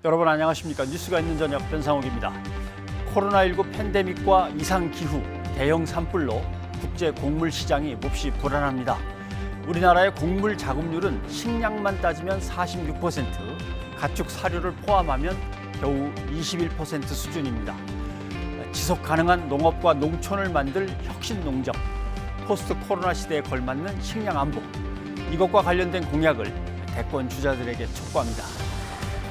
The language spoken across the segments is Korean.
여러분 안녕하십니까? 뉴스가 있는 저녁 변상욱입니다. 코로나19 팬데믹과 이상기후, 대형 산불로 국제 곡물 시장이 몹시 불안합니다. 우리나라의 곡물 자급률은 식량만 따지면 46%, 가축 사료를 포함하면 겨우 21% 수준입니다. 지속 가능한 농업과 농촌을 만들 혁신 농정, 포스트 코로나 시대에 걸맞는 식량 안보, 이것과 관련된 공약을 대권 주자들에게 촉구합니다.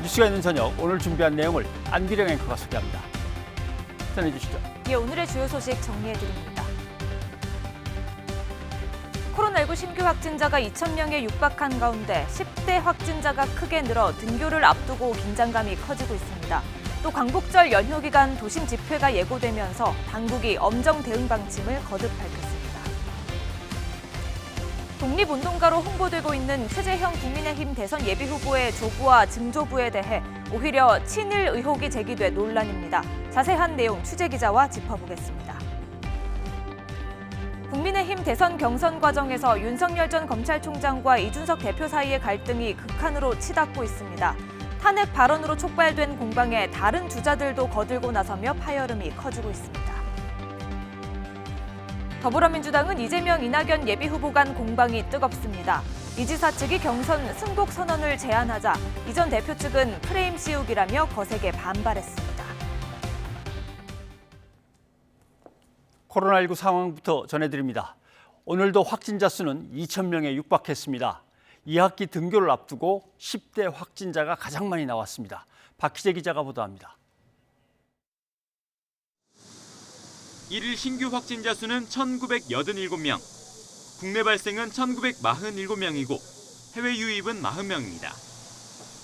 뉴스가 있는 저녁, 오늘 준비한 내용을 안비령 앵커가 소개합니다. 전해주시죠. 예, 오늘의 주요 소식 정리해드립니다. 코로나19 신규 확진자가 2,000명에 육박한 가운데 10대 확진자가 크게 늘어 등교를 앞두고 긴장감이 커지고 있습니다. 또 광복절 연휴 기간 도심 집회가 예고되면서 당국이 엄정 대응 방침을 거듭 밝혔습니다. 독립운동가로 홍보되고 있는 최재형 국민의힘 대선 예비후보의 조부와 증조부에 대해 오히려 친일 의혹이 제기돼 논란입니다. 자세한 내용 취재기자와 짚어보겠습니다. 국민의힘 대선 경선 과정에서 윤석열 전 검찰총장과 이준석 대표 사이의 갈등이 극한으로 치닫고 있습니다. 탄핵 발언으로 촉발된 공방에 다른 주자들도 거들고 나서며 파열음이 커지고 있습니다. 더불어민주당은 이재명, 이낙연 예비후보 간 공방이 뜨겁습니다. 이 지사 측이 경선 승복 선언을 제안하자 이 전 대표 측은 프레임 씌우기라며 거세게 반발했습니다. 코로나19 상황부터 전해드립니다. 오늘도 확진자 수는 2,000명에 육박했습니다. 2학기 등교를 앞두고 10대 확진자가 가장 많이 나왔습니다. 박희재 기자가 보도합니다. 1일 신규 확진자 수는 1,987명, 국내 발생은 1,947명이고 해외 유입은 40명입니다.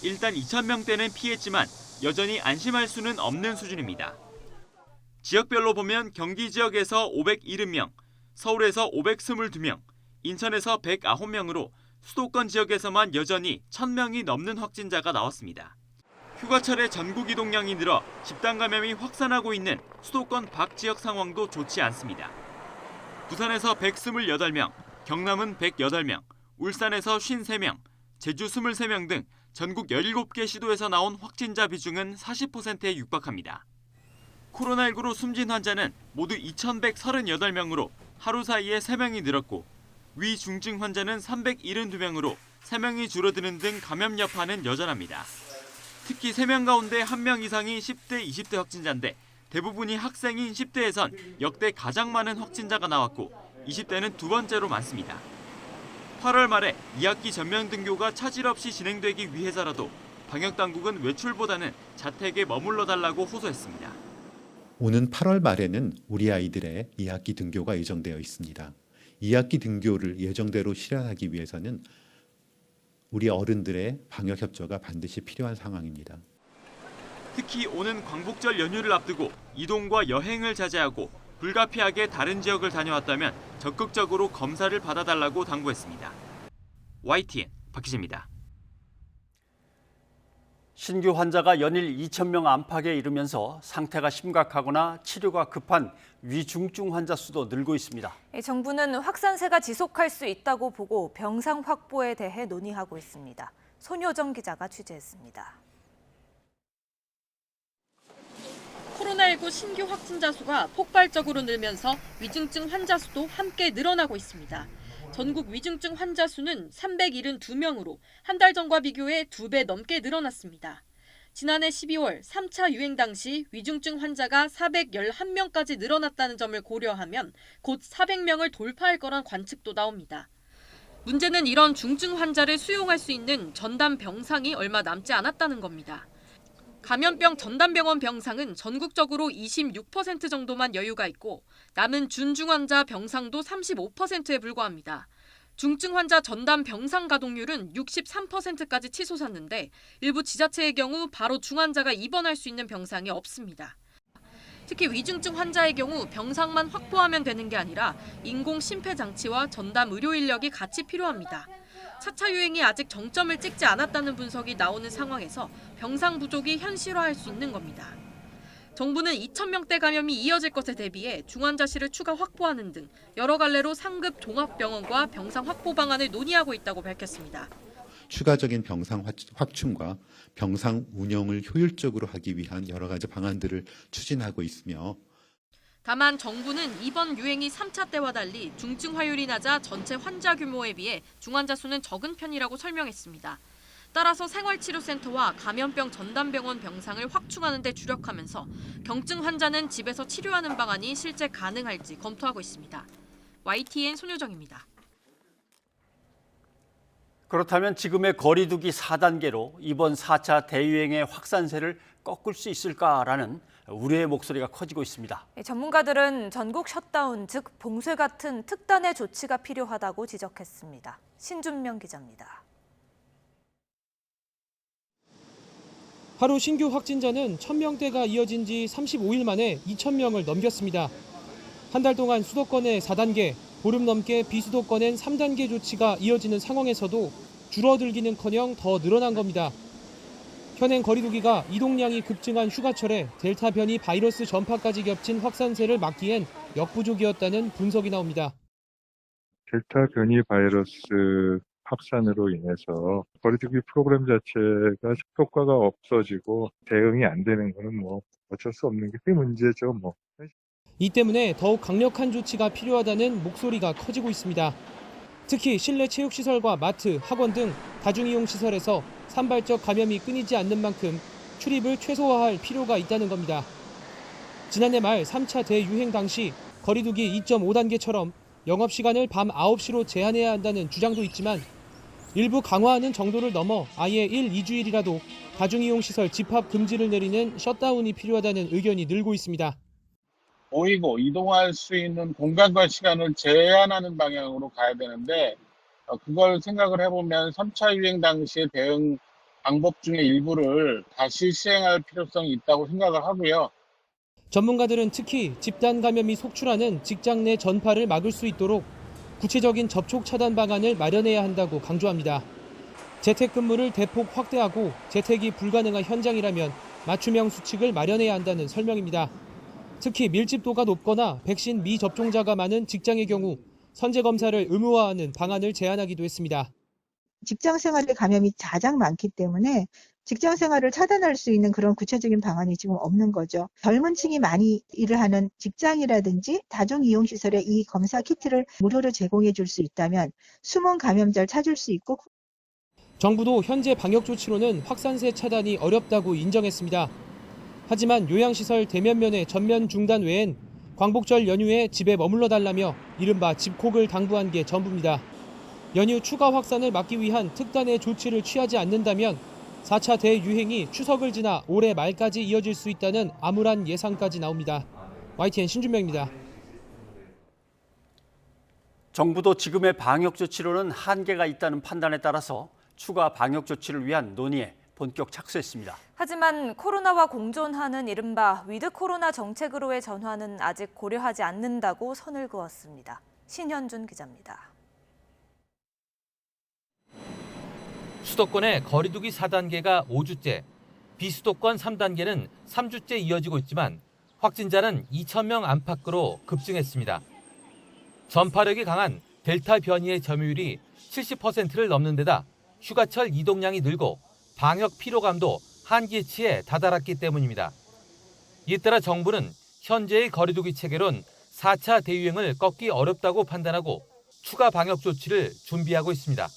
일단 2,000명대는 피했지만 여전히 안심할 수는 없는 수준입니다. 지역별로 보면 경기 지역에서 570명, 서울에서 522명, 인천에서 109명으로 수도권 지역에서만 여전히 1,000명이 넘는 확진자가 나왔습니다. 휴가철에 전국 이동량이 늘어 집단 감염이 확산하고 있는 수도권 밖 지역 상황도 좋지 않습니다. 부산에서 128명, 경남은 108명, 울산에서 53명, 제주 23명 등 전국 17개 시도에서 나온 확진자 비중은 40%에 육박합니다. 코로나19로 숨진 환자는 모두 2,138명으로 하루 사이에 3명이 늘었고 위중증 환자는 372명으로 3명이 줄어드는 등 감염 여파는 여전합니다. 특히 3명 가운데 1명 이상이 10대, 20대 확진자인데 대부분이 학생인 10대에선 역대 가장 많은 확진자가 나왔고 20대는 두 번째로 많습니다. 8월 말에 2학기 전면 등교가 차질 없이 진행되기 위해서라도 방역당국은 외출보다는 자택에 머물러 달라고 호소했습니다. 오는 8월 말에는 우리 아이들의 2학기 등교가 예정되어 있습니다. 2학기 등교를 예정대로 실현하기 위해서는 우리 어른들의 방역 협조가 반드시 필요한 상황입니다. 특히 오는 광복절 연휴를 앞두고 이동과 여행을 자제하고 불가피하게 다른 지역을 다녀왔다면 적극적으로 검사를 받아달라고 당부했습니다. YTN 박희재입니다. 신규 환자가 연일 2,000명 안팎에 이르면서 상태가 심각하거나 치료가 급한 위중증 환자 수도 늘고 있습니다. 정부는 확산세가 지속할 수 있다고 보고 병상 확보에 대해 논의하고 있습니다. 손효정 기자가 취재했습니다. 코로나19 신규 확진자 수가 폭발적으로 늘면서 위중증 환자 수도 함께 늘어나고 있습니다. 전국 위중증 환자 수는 372명으로 한 달 전과 비교해 2배 넘게 늘어났습니다. 지난해 12월 3차 유행 당시 위중증 환자가 411명까지 늘어났다는 점을 고려하면 곧 400명을 돌파할 거란 관측도 나옵니다. 문제는 이런 중증 환자를 수용할 수 있는 전담 병상이 얼마 남지 않았다는 겁니다. 감염병 전담병원 병상은 전국적으로 26% 정도만 여유가 있고 남은 준중 환자 병상도 35%에 불과합니다. 중증 환자 전담 병상 가동률은 63%까지 치솟았는데 일부 지자체의 경우 바로 중환자가 입원할 수 있는 병상이 없습니다. 특히 위중증 환자의 경우 병상만 확보하면 되는 게 아니라 인공 심폐장치와 전담 의료 인력이 같이 필요합니다. 4차 유행이 아직 정점을 찍지 않았다는 분석이 나오는 상황에서 병상 부족이 현실화할 수 있는 겁니다. 정부는 2,000명대 감염이 이어질 것에 대비해 중환자실을 추가 확보하는 등 여러 갈래로 상급 종합병원과 병상 확보 방안을 논의하고 있다고 밝혔습니다. 추가적인 병상 확충과 병상 운영을 효율적으로 하기 위한 여러 가지 방안들을 추진하고 있으며 다만 정부는 이번 유행이 3차 때와 달리 중증 화율이 낮아 전체 환자 규모에 비해 중환자 수는 적은 편이라고 설명했습니다. 따라서 생활치료센터와 감염병 전담병원 병상을 확충하는 데 주력하면서 경증 환자는 집에서 치료하는 방안이 실제 가능할지 검토하고 있습니다. YTN 손효정입니다. 그렇다면 지금의 거리두기 4단계로 이번 4차 대유행의 확산세를 꺾을 수 있을까라는 우려의 목소리가 커지고 있습니다. 전문가들은 전국 셧다운, 즉 봉쇄 같은 특단의 조치가 필요하다고 지적했습니다. 신준명 기자입니다. 하루 신규 확진자는 1000명대가 이어진 지 35일 만에 2000명을 넘겼습니다. 한 달 동안 수도권의 4단계, 보름 넘게 비수도권엔 3단계 조치가 이어지는 상황에서도 줄어들기는커녕 더 늘어난 겁니다. 현행 거리두기가 이동량이 급증한 휴가철에 델타 변이 바이러스 전파까지 겹친 확산세를 막기엔 역부족이었다는 분석이 나옵니다. 델타 변이 바이러스 확산으로 인해서 거리두기 프로그램 자체가 효과가 없어지고 대응이 안 되는 거는 어쩔 수 없는 게 큰 문제죠. 이 때문에 더욱 강력한 조치가 필요하다는 목소리가 커지고 있습니다. 특히 실내 체육시설과 마트, 학원 등 다중이용시설에서 산발적 감염이 끊이지 않는 만큼 출입을 최소화할 필요가 있다는 겁니다. 지난해 말 3차 대유행 당시 거리두기 2.5단계처럼 영업시간을 밤 9시로 제한해야 한다는 주장도 있지만 일부 강화하는 정도를 넘어 아예 1, 2주일이라도 다중이용시설 집합 금지를 내리는 셧다운이 필요하다는 의견이 늘고 있습니다. 모이고 이동할 수 있는 공간과 시간을 제한하는 방향으로 가야 되는데 그걸 생각을 해보면 3차 유행 당시의 대응 방법 중에 일부를 다시 시행할 필요성이 있다고 생각을 하고요. 전문가들은 특히 집단 감염이 속출하는 직장 내 전파를 막을 수 있도록 구체적인 접촉 차단 방안을 마련해야 한다고 강조합니다. 재택근무를 대폭 확대하고 재택이 불가능한 현장이라면 맞춤형 수칙을 마련해야 한다는 설명입니다. 특히 밀집도가 높거나 백신 미접종자가 많은 직장의 경우 선제검사를 의무화하는 방안을 제안하기도 했습니다. 직장 생활에 감염이 가장 많기 때문에 직장 생활을 차단할 수 있는 그런 구체적인 방안이 지금 없는 거죠. 젊은 층이 많이 일을 하는 직장이라든지 다중이용시설에 이 검사 키트를 무료로 제공해 줄 수 있다면 숨은 감염자를 찾을 수 있고 정부도 현재 방역 조치로는 확산세 차단이 어렵다고 인정했습니다. 하지만 요양시설 대면면의 전면 중단 외엔 광복절 연휴에 집에 머물러 달라며 이른바 집콕을 당부한 게 전부입니다. 연휴 추가 확산을 막기 위한 특단의 조치를 취하지 않는다면 4차 대유행이 추석을 지나 올해 말까지 이어질 수 있다는 암울한 예상까지 나옵니다. YTN 신준명입니다. 정부도 지금의 방역 조치로는 한계가 있다는 판단에 따라서 추가 방역 조치를 위한 논의에 본격 착수했습니다. 하지만 코로나와 공존하는 이른바 위드 코로나 정책으로의 전환은 아직 고려하지 않는다고 선을 그었습니다. 신현준 기자입니다. 수도권의 거리두기 4단계가 5주째, 비수도권 3단계는 3주째 이어지고 있지만 확진자는 2,000명 안팎으로 급증했습니다. 전파력이 강한 델타 변이의 점유율이 70%를 넘는 데다 휴가철 이동량이 늘고 방역 피로감도 한계치에 다다랐기 때문입니다. 이에 따라 정부는 현재의 거리두기 체계론 4차 대유행을 꺾기 어렵다고 판단하고 추가 방역 조치를 준비하고 있습니다.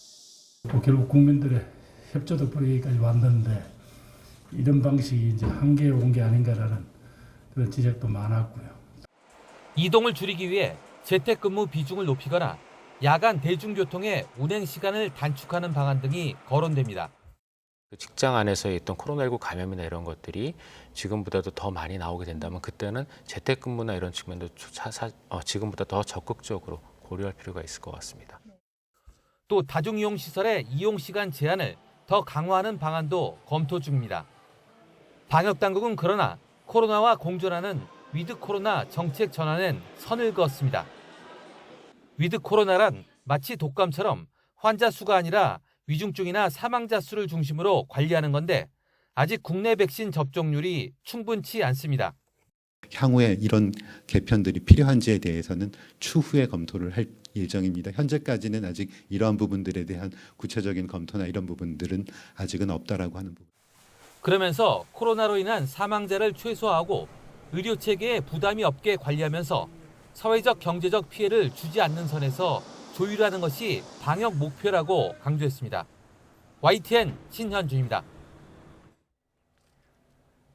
결국 국민들의 협조 덕분에 여기까지 왔는데 이런 방식이 이제 한계에 온 게 아닌가라는 그런 지적도 많았고요. 이동을 줄이기 위해 재택근무 비중을 높이거나 야간 대중교통의 운행 시간을 단축하는 방안 등이 거론됩니다. 직장 안에서의 있던 코로나19 감염이나 이런 것들이 지금보다도 더 많이 나오게 된다면 그때는 재택근무나 이런 측면도 지금보다 더 적극적으로 고려할 필요가 있을 것 같습니다. 또 다중이용시설의 이용시간 제한을 더 강화하는 방안도 검토 중입니다. 방역당국은 그러나 코로나와 공존하는 위드 코로나 정책 전환엔 선을 그었습니다. 위드 코로나란 마치 독감처럼 환자 수가 아니라 위중증이나 사망자 수를 중심으로 관리하는 건데 아직 국내 백신 접종률이 충분치 않습니다. 향후에 이런 개편들이 필요한지에 대해서는 추후에 검토를 할 예정입니다. 현재까지는 아직 이러한 부분들에 대한 구체적인 검토나 이런 부분들은 아직은 없다라고 하는 부분. 그러면서 코로나로 인한 사망자를 최소화하고 의료 체계에 부담이 없게 관리하면서 사회적 경제적 피해를 주지 않는 선에서 조율하는 것이 방역 목표라고 강조했습니다. YTN 신현준입니다.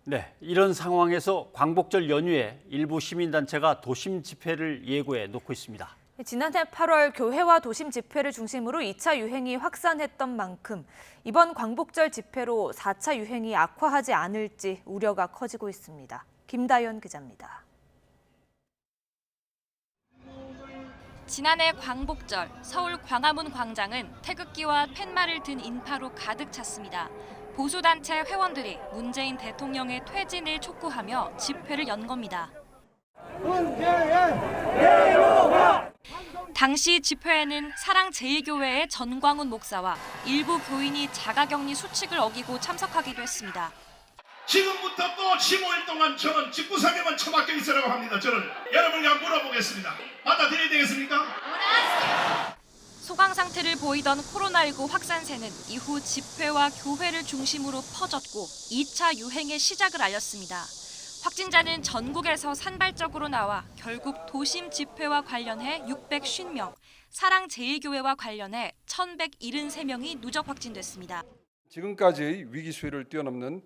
네, 이런 상황에서 광복절 연휴에 일부 시민단체가 도심 집회를 예고해 놓고 있습니다. 지난해 8월 교회와 도심 집회를 중심으로 2차 유행이 확산했던 만큼 이번 광복절 집회로 4차 유행이 악화하지 않을지 우려가 커지고 있습니다. 김다연 기자입니다. 지난해 광복절 서울 광화문 광장은 태극기와 팻말을 든 인파로 가득 찼습니다. 보수단체 회원들이 문재인 대통령의 퇴진을 촉구하며 집회를 연 겁니다. 당시 집회에는 사랑제일교회의 전광훈 목사와 일부 교인이 자가격리 수칙을 어기고 참석하기도 했습니다. 지금부터 또 15일 동안 저는 집구석에만 처박혀 있으라고 합니다. 저는 여러분께 물어보겠습니다. 받아들여야 되겠습니까? 소강 상태를 보이던 코로나19 확산세는 이후 집회와 교회를 중심으로 퍼졌고 2차 유행의 시작을 알렸습니다. 확진자는 전국에서 산발적으로 나와 결국 도심 집회와 관련해 650명, 사랑제일교회와 관련해 1,173명이 누적 확진됐습니다. 지금까지의 위기 수위를 뛰어넘는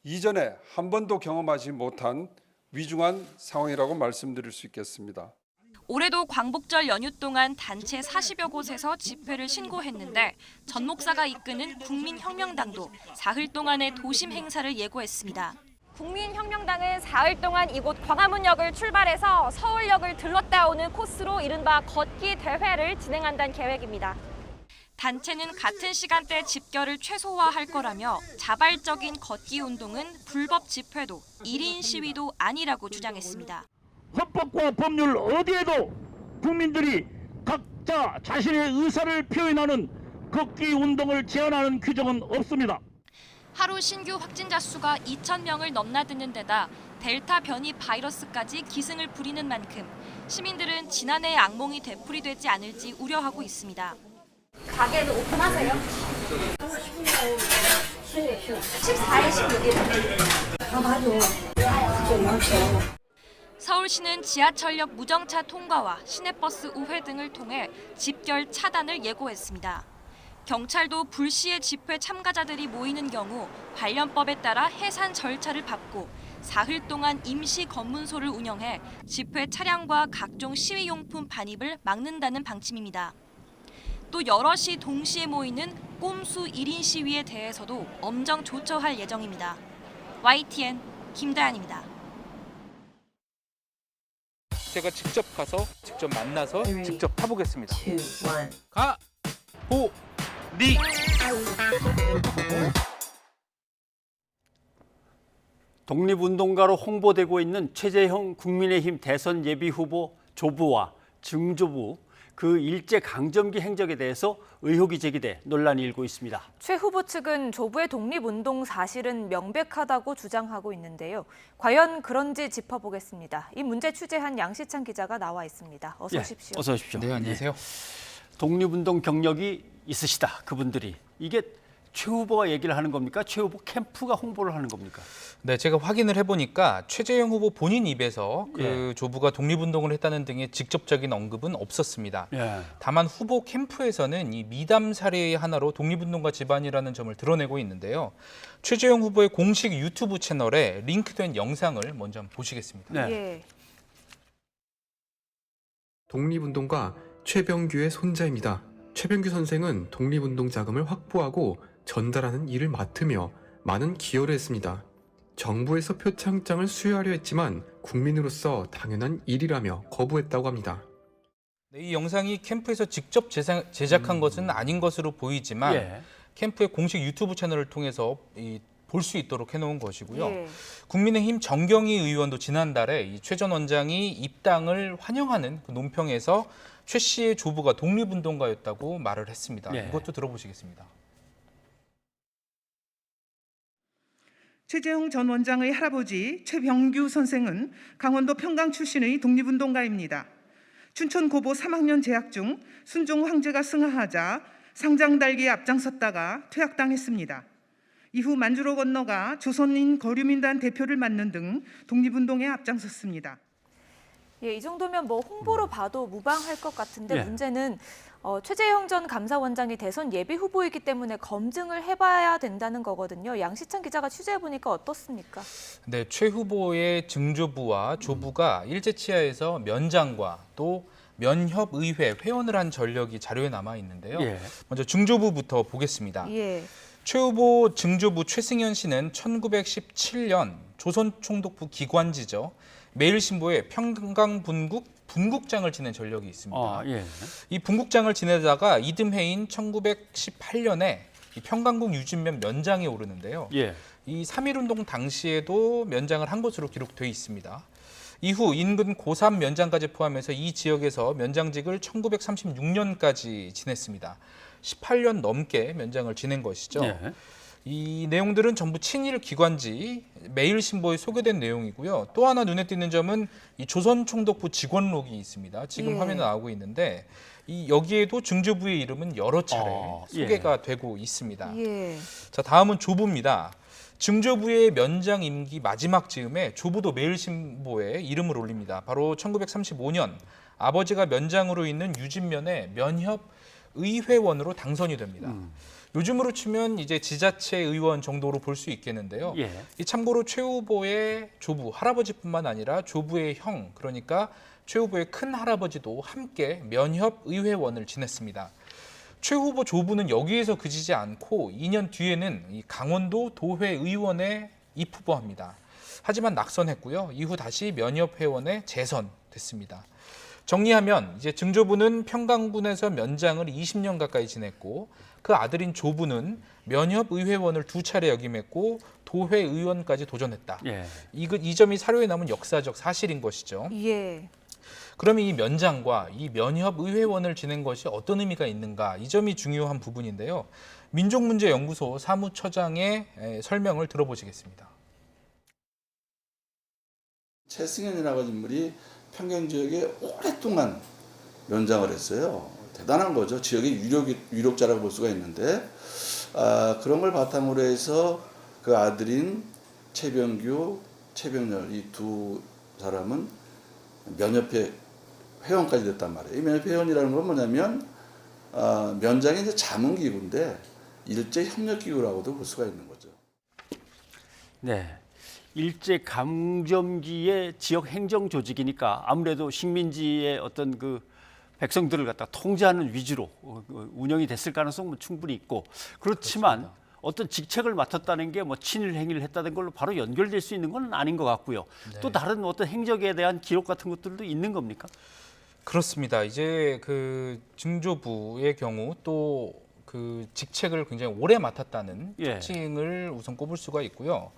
이전에 한 번도 경험하지 못한 위중한 상황이라고 말씀드릴 수 있겠습니다. 올해도 광복절 연휴 동안 단체 40여 곳에서 집회를 신고했는데 전 목사가 이끄는 국민혁명당도 사흘 동안의 도심 행사를 예고했습니다. 국민혁명당은 사흘 동안 이곳 광화문역을 출발해서 서울역을 들렀다 오는 코스로 이른바 걷기 대회를 진행한다는 계획입니다. 단체는 같은 시간대 집결을 최소화할 거라며 자발적인 걷기 운동은 불법 집회도 1인 시위도 아니라고 주장했습니다. 헌법과 법률 어디에도 국민들이 각자 자신의 의사를 표현하는 걷기 운동을 제한하는 규정은 없습니다. 하루 신규 확진자 수가 2,000명을 넘나드는 데다 델타 변이 바이러스까지 기승을 부리는 만큼 시민들은 지난해의 악몽이 되풀이되지 않을지 우려하고 있습니다. 가게는 오픈하세요? 14일, 16일. 맞아. 서울시는 지하철역 무정차 통과와 시내버스 우회 등을 통해 집결 차단을 예고했습니다. 경찰도 불시에 집회 참가자들이 모이는 경우 관련법에 따라 해산 절차를 밟고 사흘 동안 임시 검문소를 운영해 집회 차량과 각종 시위용품 반입을 막는다는 방침입니다. 또 여럿이 동시에 모이는 꼼수 1인 시위에 대해서도 엄정 조처할 예정입니다. YTN 김다연입니다. 제가 직접 가서 직접 만나서 직접 타보겠습니다. 니 독립운동가로 홍보되고 있는 최재형 국민의힘 대선 예비후보 조부와 증조부 그 일제강점기 행적에 대해서 의혹이 제기돼 논란이 일고 있습니다. 최 후보 측은 조부의 독립운동 사실은 명백하다고 주장하고 있는데요. 과연 그런지 짚어보겠습니다. 이 문제 취재한 양시찬 기자가 나와 있습니다. 어서 오십시오. 어서 오십시오. 네, 안녕하세요. 독립운동 경력이 있으시다, 그분들이. 이게 최 후보가 얘기를 하는 겁니까? 최 후보 캠프가 홍보를 하는 겁니까? 네, 제가 확인을 해보니까 최재형 후보 본인 입에서 그 조부가 독립운동을 했다는 등의 직접적인 언급은 없었습니다. 다만 후보 캠프에서는 이 미담 사례의 하나로 독립운동가 집안이라는 점을 드러내고 있는데요. 최재형 후보의 공식 유튜브 채널에 링크된 영상을 먼저 한번 보시겠습니다. 독립운동가 최병규의 손자입니다. 최병규 선생은 독립운동 자금을 확보하고 전달하는 일을 맡으며 많은 기여를 했습니다. 정부에서 표창장을 수여하려 했지만 국민으로서 당연한 일이라며 거부했다고 합니다. 네, 이 영상이 캠프에서 직접 제작한 것은 아닌 것으로 보이지만 캠프의 공식 유튜브 채널을 통해서 볼 수 있도록 해놓은 것이고요. 국민의힘 정경희 의원도 지난달에 이 최 전 원장이 입당을 환영하는 그 논평에서 최 씨의 조부가 독립운동가였다고 말을 했습니다. 이것도 들어보시겠습니다. 최재형 전 원장의 할아버지 최병규 선생은 강원도 평강 출신의 독립운동가입니다. 춘천 고보 3학년 재학 중 순종 황제가 승하하자 상장 달기에 앞장섰다가 퇴학당했습니다. 이후 만주로 건너가 조선인 거류민단 대표를 맡는 등 독립운동에 앞장섰습니다. 예, 이 정도면 뭐 홍보로 봐도 무방할 것 같은데 예. 문제는 최재형 전 감사원장이 대선 예비 후보이기 때문에 검증을 해봐야 된다는 거거든요. 양시찬 기자가 취재해보니까 어떻습니까? 네, 최 후보의 증조부와 조부가 일제치하에서 면장과 또 면협의회 회원을 한 전력이 자료에 남아 있는데요. 예. 먼저 증조부부터 보겠습니다. 예. 최 후보 증조부 최승현 씨는 1917년 조선총독부 기관지죠. 매일신보의 평강분국 분국장을 지낸 전력이 있습니다. 예. 이 분국장을 지내다가 이듬해인 1918년에 이 평강국 유진면 면장에 오르는데요. 예. 이 3.1운동 당시에도 면장을 한 것으로 기록되어 있습니다. 이후 인근 고3 면장까지 포함해서 이 지역에서 면장직을 1936년까지 지냈습니다. 18년 넘게 면장을 지낸 것이죠. 예. 이 내용들은 전부 친일 기관지 매일신보에 소개된 내용이고요. 또 하나 눈에 띄는 점은 이 조선총독부 직원록이 있습니다. 지금 예. 화면에 나오고 있는데 여기에도 증조부의 이름은 여러 차례 소개가 되고 있습니다. 예. 자, 다음은 조부입니다. 증조부의 면장 임기 마지막 즈음에 조부도 매일신보에 이름을 올립니다. 바로 1935년 아버지가 면장으로 있는 유진면의 면협 의회원으로 당선이 됩니다. 요즘으로 치면 이제 지자체 의원 정도로 볼 수 있겠는데요. 예. 이 참고로 최 후보의 조부, 할아버지뿐만 아니라 조부의 형, 그러니까 최 후보의 큰 할아버지도 함께 면협 의회원을 지냈습니다. 최 후보 조부는 여기에서 그치지 않고 2년 뒤에는 이 강원도 도회 의원에 입후보합니다. 하지만 낙선했고요. 이후 다시 면협 회원에 재선됐습니다. 정리하면 이제 증조부는 평강군에서 면장을 20년 가까이 지냈고 그 아들인 조부는 면협 의회원을 2차례 역임했고 도회 의원까지 도전했다. 예. 이 점이 사료에 남은 역사적 사실인 것이죠. 예. 그러면 이 면장과 이 면협 의회원을 지낸 것이 어떤 의미가 있는가? 이 점이 중요한 부분인데요. 민족문제연구소 사무처장의 설명을 들어보시겠습니다. 최승현이라고 하는 인물이 평경 지역에 오랫동안 면장을 했어요. 대단한 거죠. 지역의 유력자라고 볼 수가 있는데 그런 걸 바탕으로 해서 그 아들인 최병규, 최병렬 이 두 사람은 면협회 회원까지 됐단 말이에요. 이 면협회 회원이라는 건 뭐냐면 면장이 이제 자문기구인데 일제협력기구라고도 볼 수가 있는 거죠. 네. 일제 강점기의 지역 행정 조직이니까 아무래도 식민지의 어떤 그 백성들을 갖다 통제하는 위주로 운영이 됐을 가능성은 충분히 있고 그렇지만 그렇습니다. 어떤 직책을 맡았다는 게 뭐 친일 행위를 했다는 걸로 바로 연결될 수 있는 건 아닌 것 같고요. 네. 또 다른 어떤 행적에 대한 기록 같은 것들도 있는 겁니까? 그렇습니다. 이제 그 증조부의 경우 또 그 직책을 굉장히 오래 맡았다는 특징을 우선 꼽을 수가 있고요.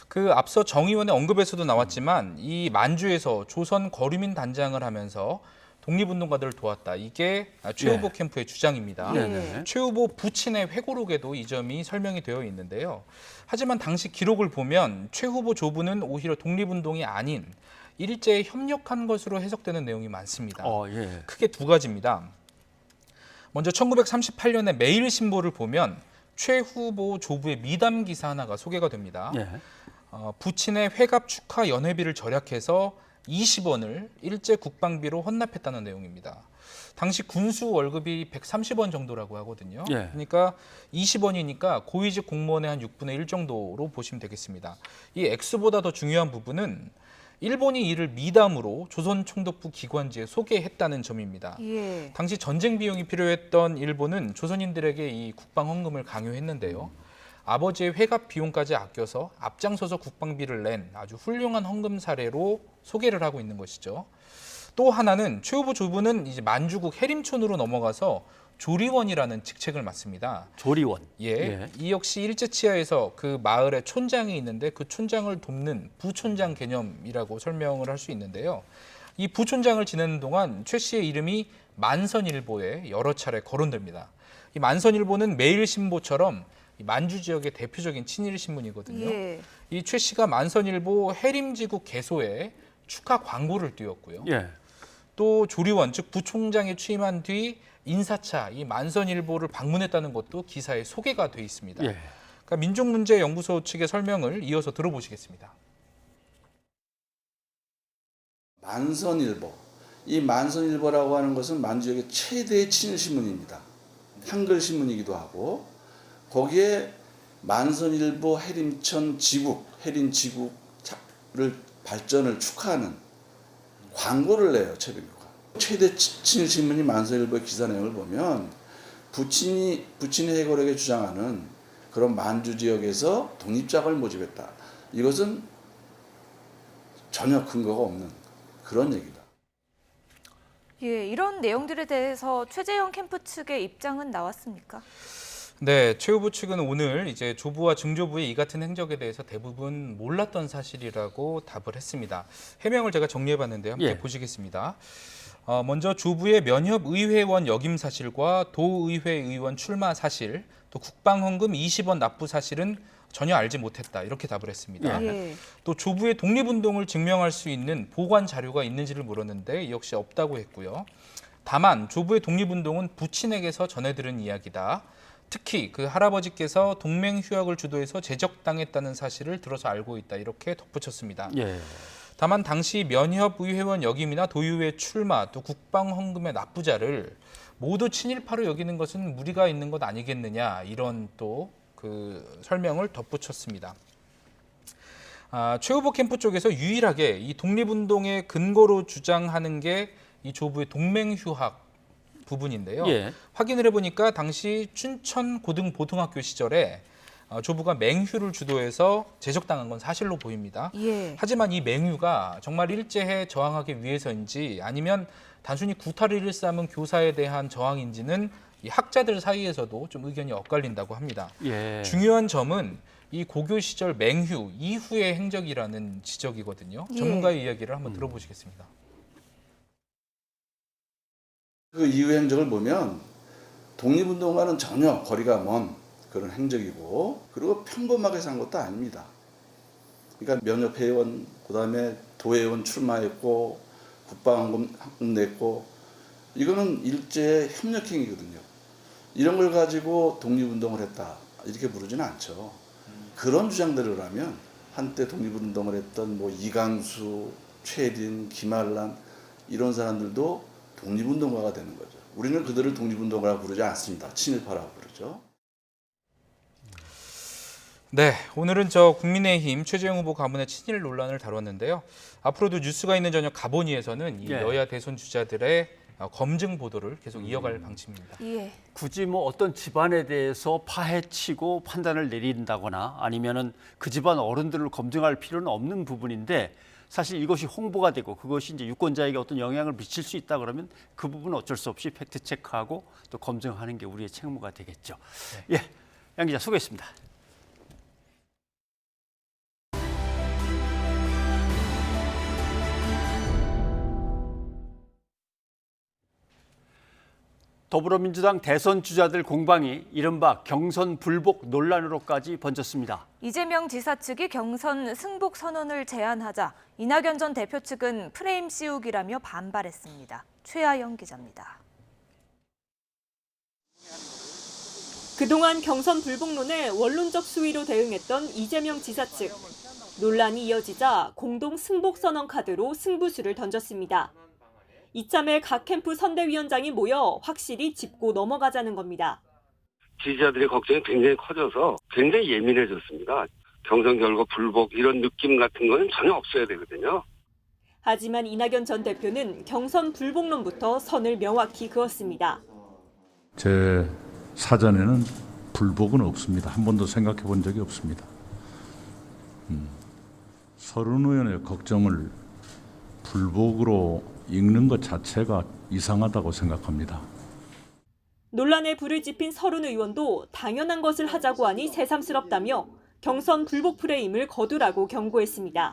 그 앞서 정 의원의 언급에서도 나왔지만 이 만주에서 조선 거류민 단장을 하면서 독립운동가들을 도왔다. 이게 최 후보 캠프의 주장입니다. 최 후보 부친의 회고록에도 이 점이 설명이 되어 있는데요. 하지만 당시 기록을 보면 최 후보 조부는 오히려 독립운동이 아닌 일제에 협력한 것으로 해석되는 내용이 많습니다. 크게 두 가지입니다. 먼저 1938년에 매일신보를 보면 최 후보 조부의 미담 기사 하나가 소개가 됩니다. 부친의 회갑 축하 연회비를 절약해서 20원을 일제 국방비로 헌납했다는 내용입니다. 당시 군수 월급이 130원 정도라고 하거든요. 그러니까 20원이니까 고위직 공무원의 한 6분의 1 정도로 보시면 되겠습니다. 이 액수보다 더 중요한 부분은 일본이 이를 미담으로 조선총독부 기관지에 소개했다는 점입니다. 당시 전쟁 비용이 필요했던 일본은 조선인들에게 이 국방 헌금을 강요했는데요. 아버지의 회갑 비용까지 아껴서 앞장서서 국방비를 낸 아주 훌륭한 헌금 사례로 소개를 하고 있는 것이죠. 또 하나는 최 후보 조부는 이제 만주국 해림촌으로 넘어가서 조리원이라는 직책을 맡습니다. 조리원. 이 역시 일제치하에서 그 마을에 촌장이 있는데 그 촌장을 돕는 부촌장 개념이라고 설명을 할 수 있는데요. 이 부촌장을 지내는 동안 최 씨의 이름이 만선일보에 여러 차례 거론됩니다. 이 만선일보는 매일신보처럼 만주 지역의 대표적인 친일 신문이거든요. 이 최 씨가 만선일보 해림지국 개소에 축하 광고를 띄웠고요. 또 조리원, 즉 부총장이 취임한 뒤 인사차, 이 만선일보를 방문했다는 것도 기사에 소개가 돼 있습니다. 예. 그러니까 민족문제연구소 측의 설명을 이어서 들어보시겠습니다. 만선일보. 이 만선일보라고 하는 것은 만주역의 최대의 친일신문입니다. 한글 신문이기도 하고 거기에 만선일보 해림천 지국, 해림 지국을 발전을 축하하는 광고를 내요, 최병규가. 최대 친일신문이 만선일보의 기사 내용을 보면 부친이 해고력에 주장하는 그런 만주 지역에서 독립작을 모집했다. 이것은 전혀 근거가 없는 그런 얘기다. 예, 이런 내용들에 대해서 최재형 캠프 측의 입장은 나왔습니까? 네, 최 후보 측은 오늘 이제 조부와 증조부의 이 같은 행적에 대해서 대부분 몰랐던 사실이라고 답을 했습니다. 해명을 제가 정리해봤는데요. 함께 보시겠습니다. 먼저 조부의 면협의회원 역임 사실과 도의회 의원 출마 사실, 또 국방헌금 20원 납부 사실은 전혀 알지 못했다, 이렇게 답을 했습니다. 또 조부의 독립운동을 증명할 수 있는 보관 자료가 있는지를 물었는데 역시 없다고 했고요. 다만 조부의 독립운동은 부친에게서 전해들은 이야기다. 특히 그 할아버지께서 동맹휴학을 주도해서 제적당했다는 사실을 들어서 알고 있다, 이렇게 덧붙였습니다. 다만 당시 면협의회원 역임이나 도의회 출마, 또 국방헌금의 납부자를 모두 친일파로 여기는 것은 무리가 있는 것 아니겠느냐, 이런 또 그 설명을 덧붙였습니다. 최 후보 캠프 쪽에서 유일하게 이 독립운동의 근거로 주장하는 게 이 조부의 동맹휴학 부분인데요. 확인을 해보니까 당시 춘천 고등보통학교 시절에 조부가 맹휴를 주도해서 제적당한 건 사실로 보입니다. 하지만 이 맹휴가 정말 일제에 저항하기 위해서인지 아니면 단순히 구타를 일삼은 교사에 대한 저항인지는 이 학자들 사이에서도 좀 의견이 엇갈린다고 합니다. 중요한 점은 이 고교 시절 맹휴 이후의 행적이라는 지적이거든요. 전문가의 이야기를 한번 들어보시겠습니다. 그 이후 행적을 보면 독립운동과는 전혀 거리가 먼 그런 행적이고, 그리고 평범하게 산 것도 아닙니다. 그러니까 면협회원, 그다음에 도회원 출마했고 국방헌금 냈고, 이거는 일제의 협력행위거든요. 이런 걸 가지고 독립운동을 했다, 이렇게 부르지는 않죠. 그런 주장들을 하면 한때 독립운동을 했던 뭐 이강수, 최린, 김한란 이런 사람들도 독립운동가가 되는 거죠. 우리는 그들을 독립운동가라고 부르지 않습니다. 친일파라고 부르죠. 네, 오늘은 국민의힘 최재형 후보 가문의 친일 논란을 다뤘는데요. 앞으로도 뉴스가 있는 저녁 가보니에서는 이 여야 대선 주자들의 검증 보도를 계속 이어갈 방침입니다. 굳이 뭐 어떤 집안에 대해서 파헤치고 판단을 내린다거나 아니면은 그 집안 어른들을 검증할 필요는 없는 부분인데, 사실 이것이 홍보가 되고 그것이 이제 유권자에게 어떤 영향을 미칠 수 있다 그러면 그 부분은 어쩔 수 없이 팩트 체크하고 또 검증하는 게 우리의 책무가 되겠죠. 양 기자 수고했습니다. 더불어민주당 대선 주자들 공방이 이른바 경선 불복 논란으로까지 번졌습니다. 이재명 지사 측이 경선 승복 선언을 제안하자 이낙연 전 대표 측은 프레임 씌우기라며 반발했습니다. 최하영 기자입니다. 그동안 경선 불복론에 원론적 수위로 대응했던 이재명 지사 측. 논란이 이어지자 공동 승복 선언 카드로 승부수를 던졌습니다. 이참에 각 캠프 선대위원장이 모여 확실히 짚고 넘어가자는 겁니다. 지지자들의 걱정이 굉장히 커져서 굉장히 예민해졌습니다. 경선 결과 불복 이런 느낌 같은 건 전혀 없어야 되거든요. 하지만 이낙연 전 대표는 경선 불복론부터 선을 명확히 그었습니다. 제 사전에는 불복은 없습니다. 한 번도 생각해 본 적이 없습니다. 서른 의원의 걱정을 불복으로 읽는 것 자체가 이상하다고 생각합니다. 논란에 불을 지핀 서른 의원도 당연한 것을 하자고 하니 새삼스럽다며 경선 불복 프레임을 거두라고 경고했습니다.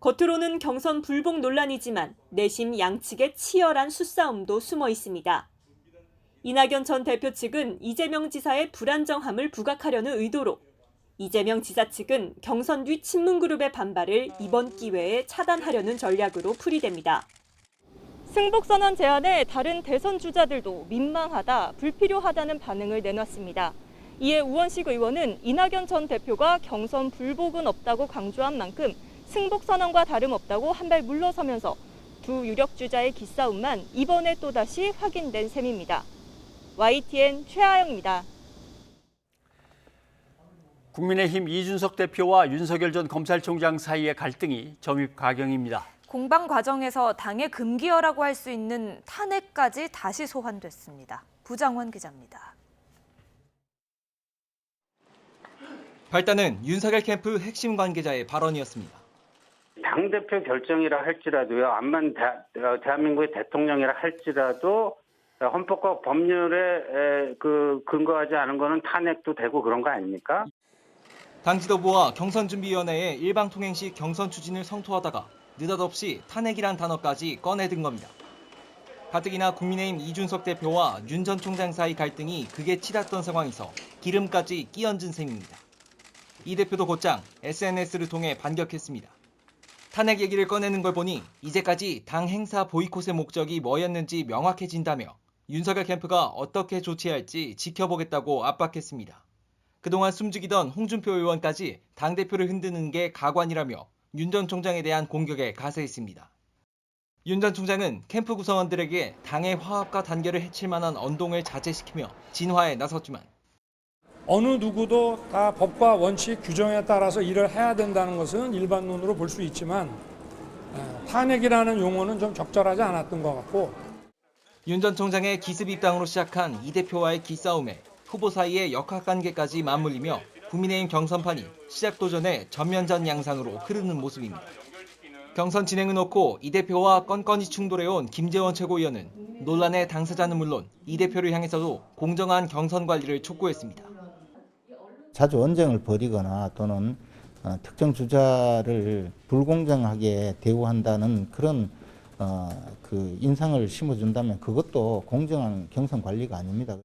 겉으로는 경선 불복 논란이지만 내심 양측의 치열한 수싸움도 숨어 있습니다. 이낙연 전 대표 측은 이재명 지사의 불안정함을 부각하려는 의도로, 이재명 지사 측은 경선 뒤 친문그룹의 반발을 이번 기회에 차단하려는 전략으로 풀이됩니다. 승복선언 제안에 다른 대선 주자들도 민망하다, 불필요하다는 반응을 내놨습니다. 이에 우원식 의원은 이낙연 전 대표가 경선 불복은 없다고 강조한 만큼 승복선언과 다름없다고 한 발 물러서면서 두 유력 주자의 기싸움만 이번에 또다시 확인된 셈입니다. YTN 최하영입니다. 국민의힘 이준석 대표와 윤석열 전 검찰총장 사이의 갈등이 점입 가경입니다. 공방 과정에서 당의 금기어라고 할 수 있는 탄핵까지 다시 소환됐습니다. 부장원 기자입니다. 발단은 윤석열 캠프 핵심 관계자의 발언이었습니다. 당대표 결정이라 할지라도요, 암만 대한민국의 대통령이라 할지라도 헌법과 법률에 근거하지 않은 거는 탄핵도 되고 그런 거 아닙니까? 당 지도부와 경선준비위원회의 일방통행식 경선 추진을 성토하다가 느닷없이 탄핵이란 단어까지 꺼내든 겁니다. 가뜩이나 국민의힘 이준석 대표와 윤 전 총장 사이 갈등이 극에 치닫던 상황에서 기름까지 끼얹은 셈입니다. 이 대표도 곧장 SNS를 통해 반격했습니다. 탄핵 얘기를 꺼내는 걸 보니 이제까지 당 행사 보이콧의 목적이 뭐였는지 명확해진다며 윤석열 캠프가 어떻게 조치할지 지켜보겠다고 압박했습니다. 그동안 숨죽이던 홍준표 의원까지 당대표를 흔드는 게 가관이라며 윤 전 총장에 대한 공격에 가세했습니다. 윤 전 총장은 캠프 구성원들에게 당의 화합과 단결을 해칠 만한 언동을 자제시키며 진화에 나섰지만 어느 누구도 다 법과 원칙, 규정에 따라서 일을 해야 된다는 것은 일반론으로 볼 수 있지만 탄핵이라는 용어는 좀 적절하지 않았던 것 같고 윤 전 총장의 기습 입당으로 시작한 이 대표와의 기싸움에 후보 사이의 역학관계까지 맞물리며 국민의힘 경선판이 시작도 전에 전면전 양상으로 흐르는 모습입니다. 경선 진행을 놓고 이 대표와 건건이 충돌해온 김재원 최고위원은 논란의 당사자는 물론 이 대표를 향해서도 공정한 경선 관리를 촉구했습니다. 자주 언쟁을 벌이거나 또는 특정 주자를 불공정하게 대우한다는 그런 인상을 심어준다면 그것도 공정한 경선 관리가 아닙니다.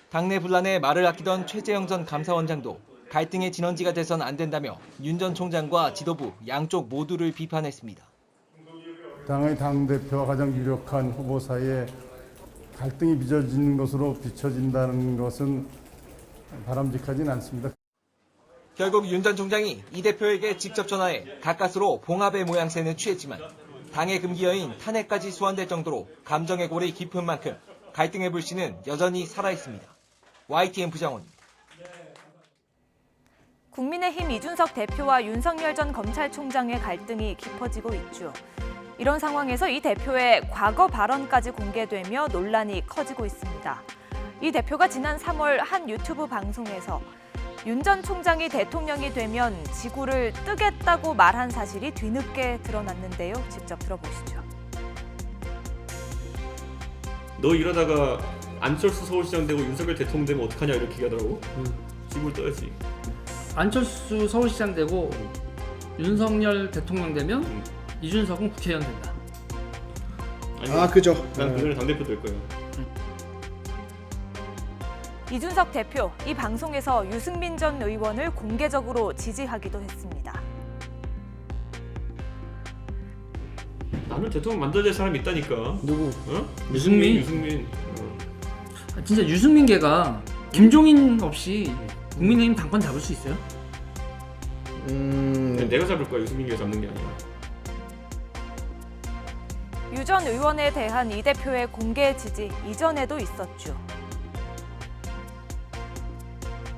당내 분란에 말을 아끼던 최재형 전 감사원장도 갈등의 진원지가 돼선 안 된다며 윤 전 총장과 지도부 양쪽 모두를 비판했습니다. 당의 당대표와 가장 유력한 후보 사이에 갈등이 빚어지는 것으로 비춰진다는 것은 바람직하진 않습니다. 결국 윤 전 총장이 이 대표에게 직접 전화해 가까스로 봉합의 모양새는 취했지만 당의 금기어인 탄핵까지 소환될 정도로 감정의 골이 깊은 만큼 갈등의 불씨는 여전히 살아있습니다. YTN 부장원입니다. 국민의힘 이준석 대표와 윤석열 전 검찰총장의 갈등이 깊어지고 있죠. 이런 상황에서 이 대표의 과거 발언까지 공개되며 논란이 커지고 있습니다. 이 대표가 지난 3월 한 유튜브 방송에서 윤 전 총장이 대통령이 되면 지구를 뜨겠다고 말한 사실이 뒤늦게 드러났는데요. 직접 들어보시죠. 너 이러다가 안철수 서울시장 되고 윤석열 대통령 되면 어떡하냐 이렇게 얘기하더라고. 지구를 떠야지. 안철수 서울시장 되고 윤석열 대통령 되면 이준석은 국회의원 된다. 아니, 그죠. 난 그 전에 당대표 될 거예요. 이준석 대표, 이 방송에서 유승민 전 의원을 공개적으로 지지하기도 했습니다. 나는 대통령 만들어야 될 사람이 있다니까. 누구? 어? 유승민? 유승민. 진짜 유승민계가 김종인 없이 국민의힘 당권 잡을 수 있어요? 내가 잡을 거야. 유승민계가 잡는 게 아니라. 유 전 의원에 대한 이 대표의 공개 지지 이전에도 있었죠.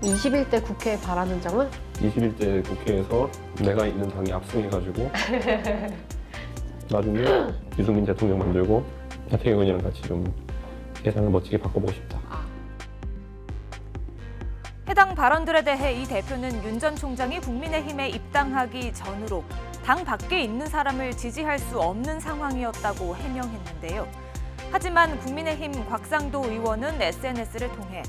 21대 국회에 바라는 점은? 21대 국회에서 내가 있는 당이 압승해가지고 나중에 유승민 대통령 만들고 하태경 의원이랑 같이 좀 세상을 멋지게 바꿔보고 싶다. 해당 발언들에 대해 이 대표는 윤 전 총장이 국민의힘에 입당하기 전으로 당 밖에 있는 사람을 지지할 수 없는 상황이었다고 해명했는데요. 하지만 국민의힘 곽상도 의원은 SNS를 통해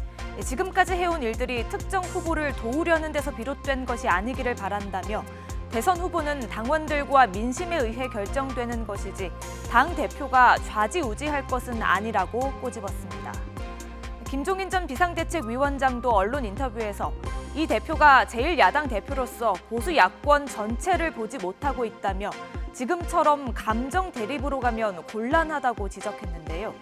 지금까지 해온 일들이 특정 후보를 도우려는 데서 비롯된 것이 아니기를 바란다며 대선 후보는 당원들과 민심에 의해 결정되는 것이지 당 대표가 좌지우지할 것은 아니라고 꼬집었습니다. 김종인 전 비상대책위원장도 언론 인터뷰에서 이 대표가 제1야당 대표로서 보수 야권 전체를 보지 못하고 있다며 지금처럼 감정 대립으로 가면 곤란하다고 지적했는데요.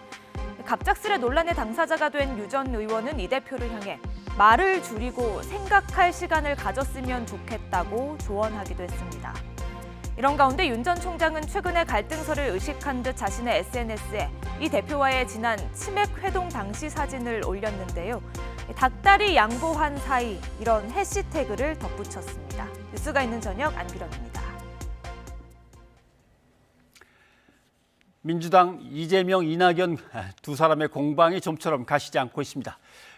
갑작스레 논란의 당사자가 된 유 전 의원은 이 대표를 향해 말을 줄이고 생각할 시간을 가졌으면 좋겠다고 조언하기도 했습니다. 이런 가운데 윤 전 총장은 최근에 갈등설을 의식한 듯 자신의 SNS에 이 대표와의 지난 치맥 회동 당시 사진을 올렸는데요. 닭다리 양보한 사이 이런 해시태그를 덧붙였습니다. 뉴스가 있는 저녁 안비령입니다. 민주당 이재명, 이낙연 두 사람의 공방이 좀처럼 가시지 않고 있습니다.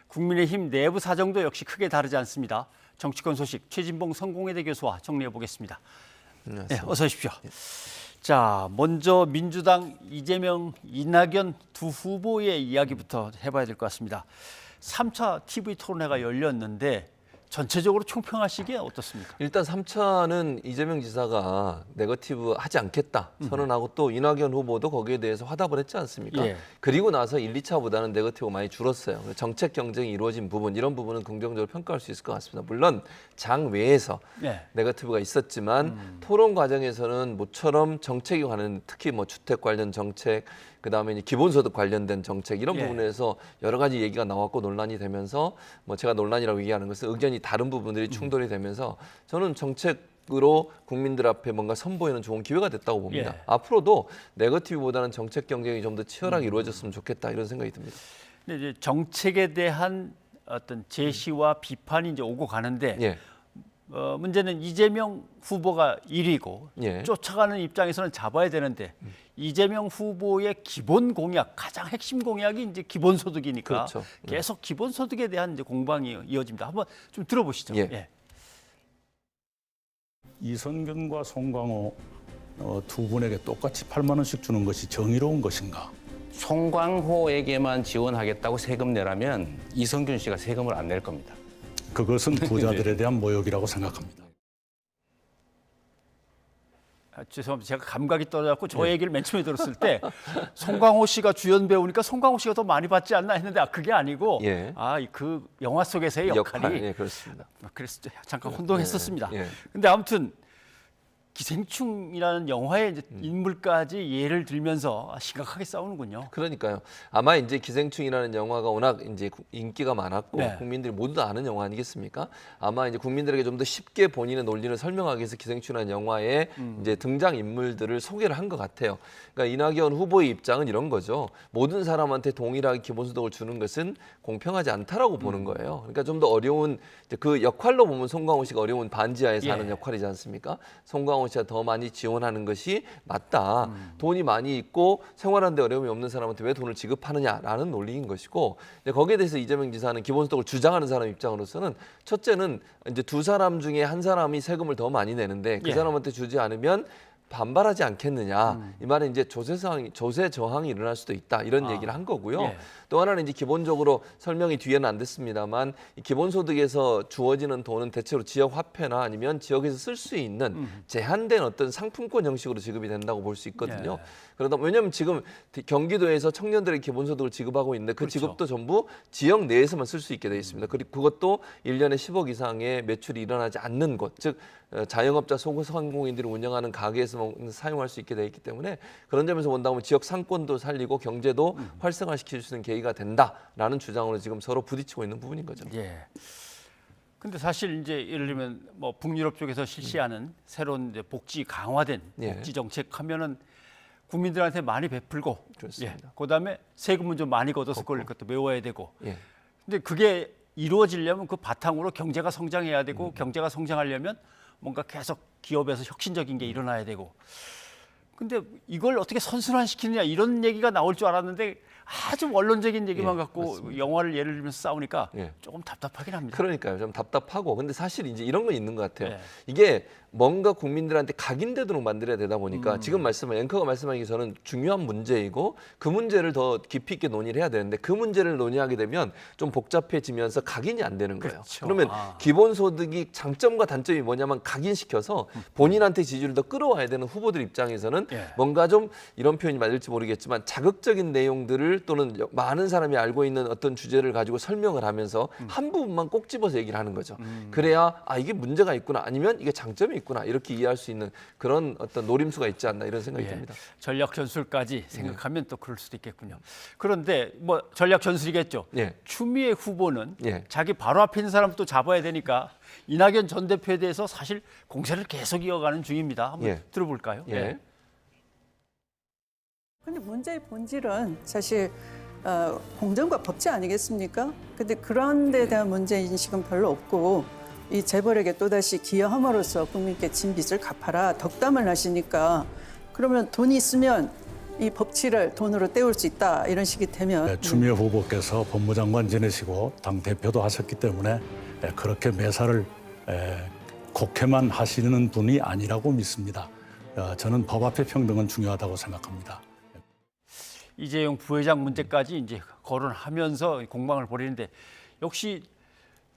국민의힘 내부 사정도 역시 크게 다르지 않습니다. 정치권 소식 최진봉 성공회대 교수와 정리해 보겠습니다. 네, 어서 오십시오. 자, 먼저 민주당 이재명, 이낙연 두 후보의 이야기부터 해봐야 될 것 같습니다. 3차 TV 토론회가 열렸는데 전체적으로 총평하시기에 어떻습니까? 일단 3차는 이재명 지사가 네거티브 하지 않겠다 선언하고 또 이낙연 후보도 거기에 대해서 화답을 했지 않습니까? 예. 그리고 나서 1, 2차보다는 네거티브가 많이 줄었어요. 정책 경쟁이 이루어진 부분, 이런 부분은 긍정적으로 평가할 수 있을 것 같습니다. 물론 장 외에서 네거티브가 있었지만 토론 과정에서는 모처럼 정책에 관한, 특히 뭐 주택 관련 정책, 그다음에 이제 기본소득 관련된 정책 이런 부분에서 여러 가지 얘기가 나왔고 논란이 되면서 뭐 제가 논란이라고 얘기하는 것은 의견이 다른 부분들이 충돌이 되면서 저는 정책으로 국민들 앞에 뭔가 선보이는 좋은 기회가 됐다고 봅니다. 앞으로도 네거티브보다는 정책 경쟁이 좀 더 치열하게 이루어졌으면 좋겠다 이런 생각이 듭니다. 근데 이제 정책에 대한 어떤 제시와 비판이 이제 오고 가는데 문제는 이재명 후보가 1위고 쫓아가는 입장에서는 잡아야 되는데 이재명 후보의 기본 공약, 가장 핵심 공약이 이제 기본소득이니까 그렇죠. 계속 기본소득에 대한 이제 공방이 이어집니다. 한번 좀 들어보시죠. 이성균과 송광호 두 분에게 똑같이 8만 원씩 주는 것이 정의로운 것인가? 송광호에게만 지원하겠다고 세금 내라면 이성균 씨가 세금을 안 낼 겁니다. 그것은 부자들에 대한 모욕이라고 생각합니다. 죄송합니다. 제가 감각이 떨어졌고 저 얘기를 맨 처음에 들었을 때 송광호 씨가 주연 배우니까 송광호 씨가 더 많이 받지 않나 했는데 그게 아니고 그 영화 속에서의 역할이 그렇습니다. 그래서 잠깐 혼동했었습니다. 근데 아무튼 기생충이라는 영화의 이제 인물까지 예를 들면서 심각하게 싸우는군요. 그러니까요. 아마 이제 기생충이라는 영화가 워낙 이제 인기가 많았고 국민들이 모두 다 아는 영화 아니겠습니까? 아마 이제 국민들에게 좀 더 쉽게 본인의 논리를 설명하기 위해서 기생충이라는 영화에 이제 등장 인물들을 소개를 한 것 같아요. 그러니까 이낙연 후보의 입장은 이런 거죠. 모든 사람한테 동일하게 기본소득을 주는 것은 공평하지 않다라고 보는 거예요. 그러니까 좀 더 어려운 그 역할로 보면 송광호 씨가 어려운 반지하에서 하는 역할이지 않습니까? 송광호 씨가 더 많이 지원하는 것이 맞다. 돈이 많이 있고 생활하는 데 어려움이 없는 사람한테 왜 돈을 지급하느냐라는 논리인 것이고 거기에 대해서 이재명 지사는 기본소득을 주장하는 사람 입장으로서는 첫째는 이제 두 사람 중에 한 사람이 세금을 더 많이 내는데 그 사람한테 주지 않으면 반발하지 않겠느냐. 이 말은 이제 조세 저항이 일어날 수도 있다. 이런 얘기를 한 거고요. 또 하나는 이제 기본적으로 설명이 뒤에는 안 됐습니다만 기본소득에서 주어지는 돈은 대체로 지역 화폐나 아니면 지역에서 쓸 수 있는 제한된 어떤 상품권 형식으로 지급이 된다고 볼 수 있거든요. 그러다 왜냐하면 지금 경기도에서 청년들의 기본소득을 지급하고 있는데 그 지급도 전부 지역 내에서만 쓸 수 있게 돼 있습니다. 그리고 그것도 1년에 10억 이상의 매출이 일어나지 않는 곳, 즉 자영업자 소상공인들이 운영하는 가게에서 사용할 수 있게 돼 있기 때문에 그런 점에서 본다면 지역 상권도 살리고 경제도 활성화시킬 수 있는 계기가 된다라는 주장으로 지금 서로 부딪히고 있는 부분인 거죠. 근데 사실 이제 예를 들면 뭐 북유럽 쪽에서 실시하는 새로운 이제 복지 강화된 복지 정책하면은 국민들한테 많이 베풀고, 그다음에 세금은 좀 많이 걷어서 그걸 것도 메워야 되고. 근데 그게 이루어지려면 그 바탕으로 경제가 성장해야 되고 경제가 성장하려면 뭔가 계속 기업에서 혁신적인 게 일어나야 되고. 근데 이걸 어떻게 선순환시키느냐 이런 얘기가 나올 줄 알았는데 아주 원론적인 얘기만 갖고 맞습니다. 영화를 예를 들면서 싸우니까 조금 답답하긴 합니다. 그러니까요. 좀 답답하고. 근데 사실 이제 이런 건 있는 것 같아요. 이게 뭔가 국민들한테 각인되도록 만들어야 되다 보니까 지금 앵커가 말씀하신 게 저는 중요한 문제이고 그 문제를 더 깊이 있게 논의를 해야 되는데 그 문제를 논의하게 되면 좀 복잡해지면서 각인이 안 되는 거예요. 그렇죠. 그러면 기본소득이 장점과 단점이 뭐냐면 각인시켜서 본인한테 지지를 더 끌어와야 되는 후보들 입장에서는 뭔가 좀 이런 표현이 맞을지 모르겠지만 자극적인 내용들을 또는 많은 사람이 알고 있는 어떤 주제를 가지고 설명을 하면서 한 부분만 꼭 집어서 얘기를 하는 거죠. 그래야 이게 문제가 있구나 아니면 이게 장점이 있구나 이렇게 이해할 수 있는 그런 어떤 노림수가 있지 않나 이런 생각이 듭니다. 전략 전술까지 생각하면 또 그럴 수도 있겠군요. 그런데 뭐 전략 전술이겠죠. 추미애 후보는 자기 바로 앞에 있는 사람 또 잡아야 되니까 이낙연 전 대표에 대해서 사실 공세를 계속 이어가는 중입니다. 한번 들어볼까요? 근데 문제의 본질은 사실 공정과 법치 아니겠습니까? 근데 그런 데 대한 문제인식은 별로 없고 이 재벌에게 또다시 기여함으로써 국민께 진 빚을 갚아라 덕담을 하시니까 그러면 돈이 있으면 이 법치를 돈으로 때울 수 있다 이런 식이 되면 추미애 후보께서 법무장관 지내시고 당대표도 하셨기 때문에 그렇게 매사를 곡해만 하시는 분이 아니라고 믿습니다. 저는 법 앞의 평등은 중요하다고 생각합니다. 이재용 부회장 문제까지 이제 거론하면서 공방을 벌이는데 역시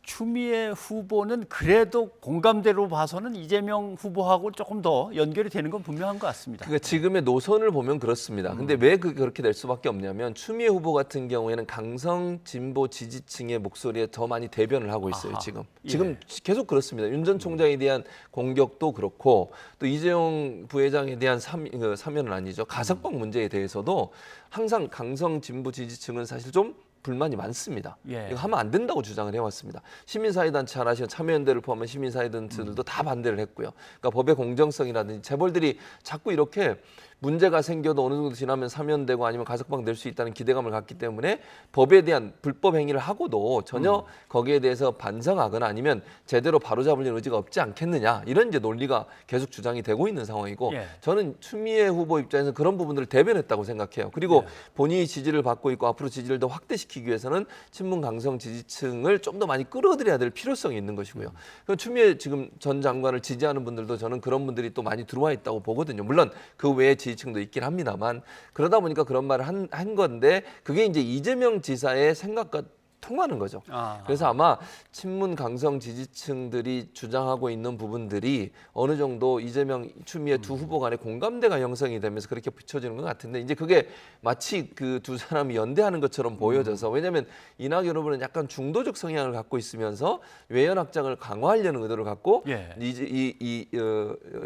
추미애 후보는 그래도 공감대로 봐서는 이재명 후보하고 조금 더 연결이 되는 건 분명한 것 같습니다. 그러니까 지금의 노선을 보면 그렇습니다. 근데 왜 그렇게 될 수밖에 없냐면 추미애 후보 같은 경우에는 강성 진보 지지층의 목소리에 더 많이 대변을 하고 있어요. 지금 계속 그렇습니다. 윤 전 총장에 대한 공격도 그렇고 또 이재용 부회장에 대한 사면은 아니죠. 가석방 문제에 대해서도 항상 강성 진보 지지층은 사실 좀 불만이 많습니다. 이거 하면 안 된다고 주장을 해왔습니다. 시민사회단체 하나씩 참여연대를 포함한 시민사회단체들도 다 반대를 했고요. 그러니까 법의 공정성이라든지 재벌들이 자꾸 이렇게 문제가 생겨도 어느 정도 지나면 사면되고 아니면 가석방 될 수 있다는 기대감을 갖기 때문에 법에 대한 불법 행위를 하고도 전혀 거기에 대해서 반성하거나 아니면 제대로 바로잡으려는 의지가 없지 않겠느냐 이런 이제 논리가 계속 주장이 되고 있는 상황이고 저는 추미애 후보 입장에서 그런 부분들을 대변했다고 생각해요. 그리고 본인이 지지를 받고 있고 앞으로 지지를 더 확대시키기 위해서는 친문 강성 지지층을 좀 더 많이 끌어들여야 될 필요성이 있는 것이고요. 추미애 지금 전 장관을 지지하는 분들도 저는 그런 분들이 또 많이 들어와 있다고 보거든요. 물론 그 외에 지지층도 있긴 합니다만 그러다 보니까 그런 말을 한 건데 그게 이제 이재명 지사의 생각과 통하는 거죠. 그래서 아마 친문 강성 지지층들이 주장하고 있는 부분들이 어느 정도 이재명, 추미애 두 후보 간의 공감대가 형성이 되면서 그렇게 비춰지는 것 같은데 이제 그게 마치 그 두 사람이 연대하는 것처럼 보여져서 왜냐하면 이낙연 후보는 약간 중도적 성향을 갖고 있으면서 외연 확장을 강화하려는 의도를 갖고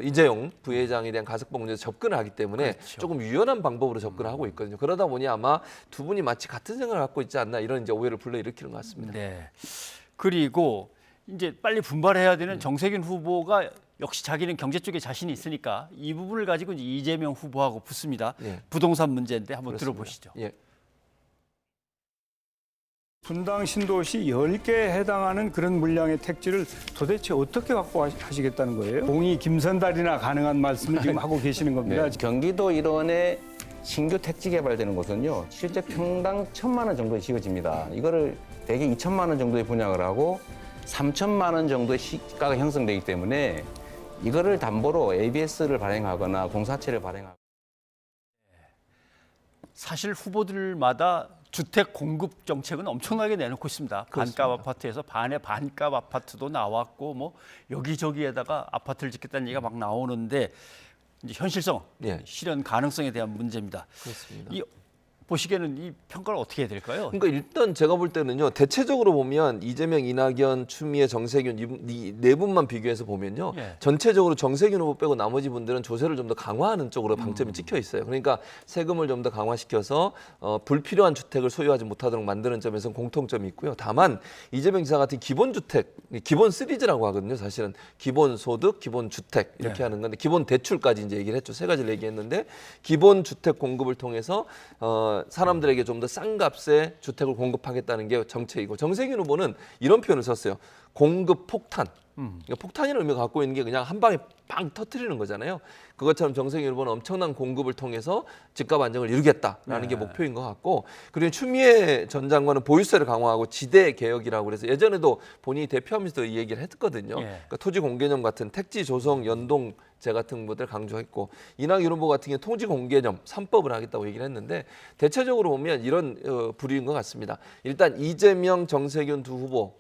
이재용 부회장에 대한 가석방 문제에 접근을 하기 때문에 조금 유연한 방법으로 접근을 하고 있거든요. 그러다 보니 아마 두 분이 마치 같은 생각을 갖고 있지 않나 이런 이제 오해를 불러일으키는 것 같습니다. 그리고 이제 빨리 분발해야 되는 정세균 후보가 역시 자기는 경제 쪽에 자신이 있으니까 이 부분을 가지고 이제 이재명 후보하고 붙습니다. 부동산 문제인데 한번 들어보시죠. 분당 신도시 10개에 해당하는 그런 물량의 택지를 도대체 어떻게 확보하시겠다는 거예요? 공이 김선달이나 가능한 말씀을 지금 하고 계시는 겁니다. 경기도 일원에 신규 택지 개발되는 곳은요, 실제 평당 1,000만 원 정도 지어집니다. 이거를 대개 2천만 원 정도의 분양을 하고 3천만 원 정도의 시가가 형성되기 때문에 이거를 담보로 ABS를 발행하거나 공사채를 발행하거나 사실 후보들마다 주택 공급 정책은 엄청나게 내놓고 있습니다. 반값 아파트에서 반의 반값 아파트도 나왔고 뭐 여기저기에다가 아파트를 짓겠다는 얘기가 막 나오는데 이제 현실성, 실현 가능성에 대한 문제입니다. 그렇습니다. 보시기에는 이 평가를 어떻게 해야 될까요? 그러니까 일단 제가 볼 때는요. 대체적으로 보면 이재명, 이낙연, 추미애, 정세균 이 네 분만 비교해서 보면요. 전체적으로 정세균 후보 빼고 나머지 분들은 조세를 좀 더 강화하는 쪽으로 방점이 찍혀 있어요. 그러니까 세금을 좀 더 강화시켜서 불필요한 주택을 소유하지 못하도록 만드는 점에서는 공통점이 있고요. 다만 이재명 지사 같은 기본주택, 기본 시리즈라고 하거든요. 사실은 기본소득, 기본주택 이렇게 하는 건데 기본 대출까지 이제 얘기를 했죠. 세 가지를 얘기했는데 기본 주택 공급을 통해서 사람들에게 좀 더 싼 값에 주택을 공급하겠다는 게 정책이고 정세균 후보는 이런 표현을 썼어요. 공급 폭탄. 그러니까 폭탄이라는 의미가 갖고 있는 게 그냥 한 방에 빵 터트리는 거잖아요. 그것처럼 정세균 후보는 엄청난 공급을 통해서 집값 안정을 이루겠다라는 게 목표인 것 같고 그리고 추미애 전 장관은 보유세를 강화하고 지대 개혁이라고 그래서 예전에도 본인이 대표하면서 이 얘기를 했거든요. 그러니까 토지 공개념 같은 택지 조성 연동 제 같은 후보들 강조했고 이낙연 후보 같은 경우 토지 공개념 3법을 하겠다고 얘기를 했는데 대체적으로 보면 이런 부류인 것 같습니다. 일단 이재명, 정세균 두 후보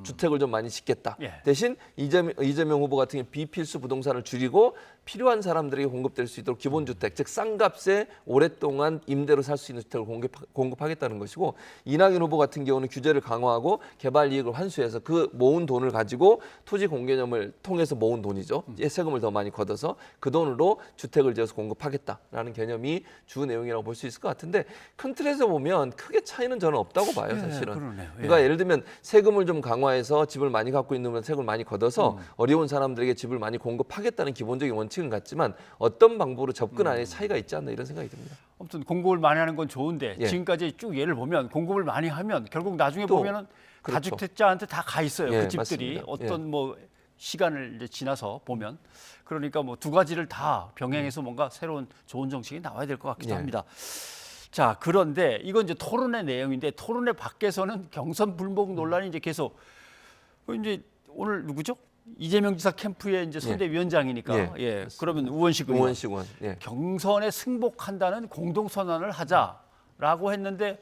주택을 좀 많이 짓겠다. 대신 이재명 후보 같은 경우 비필수 부동산을 줄이고 필요한 사람들에게 공급될 수 있도록 기본주택, 즉 싼값에 오랫동안 임대로 살 수 있는 주택을 공급하겠다는 것이고 이낙연 후보 같은 경우는 규제를 강화하고 개발 이익을 환수해서 그 모은 돈을 가지고 토지 공개념을 통해서 모은 돈이죠. 세금을 더 많이 걷어서 그 돈으로 주택을 지어서 공급하겠다라는 개념이 주 내용이라고 볼 수 있을 것 같은데 큰 틀에서 보면 크게 차이는 저는 없다고 봐요, 사실은. 그러네요. 그러니까 예를 들면 세금을 좀 강화해서 집을 많이 갖고 있는 분은 세금을 많이 걷어서 어려운 사람들에게 집을 많이 공급하겠다는 기본적인 원칙은 같지만 어떤 방법으로 접근하는 차이가 있지 않나 이런 생각이 듭니다. 아무튼 공급을 많이 하는 건 좋은데 지금까지 쭉 예를 보면 공급을 많이 하면 결국 나중에 보면은 그렇죠. 다주택자한테 다 가 있어요. 그 집들이 맞습니다. 어떤 뭐 시간을 이제 지나서 보면 그러니까 뭐 두 가지를 다 병행해서 뭔가 새로운 좋은 정책이 나와야 될 것 같기도 합니다. 자, 그런데 이건 이제 토론의 내용인데 토론회 밖에서는 경선 불복 논란이 이제 계속 이제 오늘 누구죠? 이재명 지사 캠프의 이제 선대위원장이니까 그러면 우원식 의원 경선에 승복한다는 공동선언을 하자라고 했는데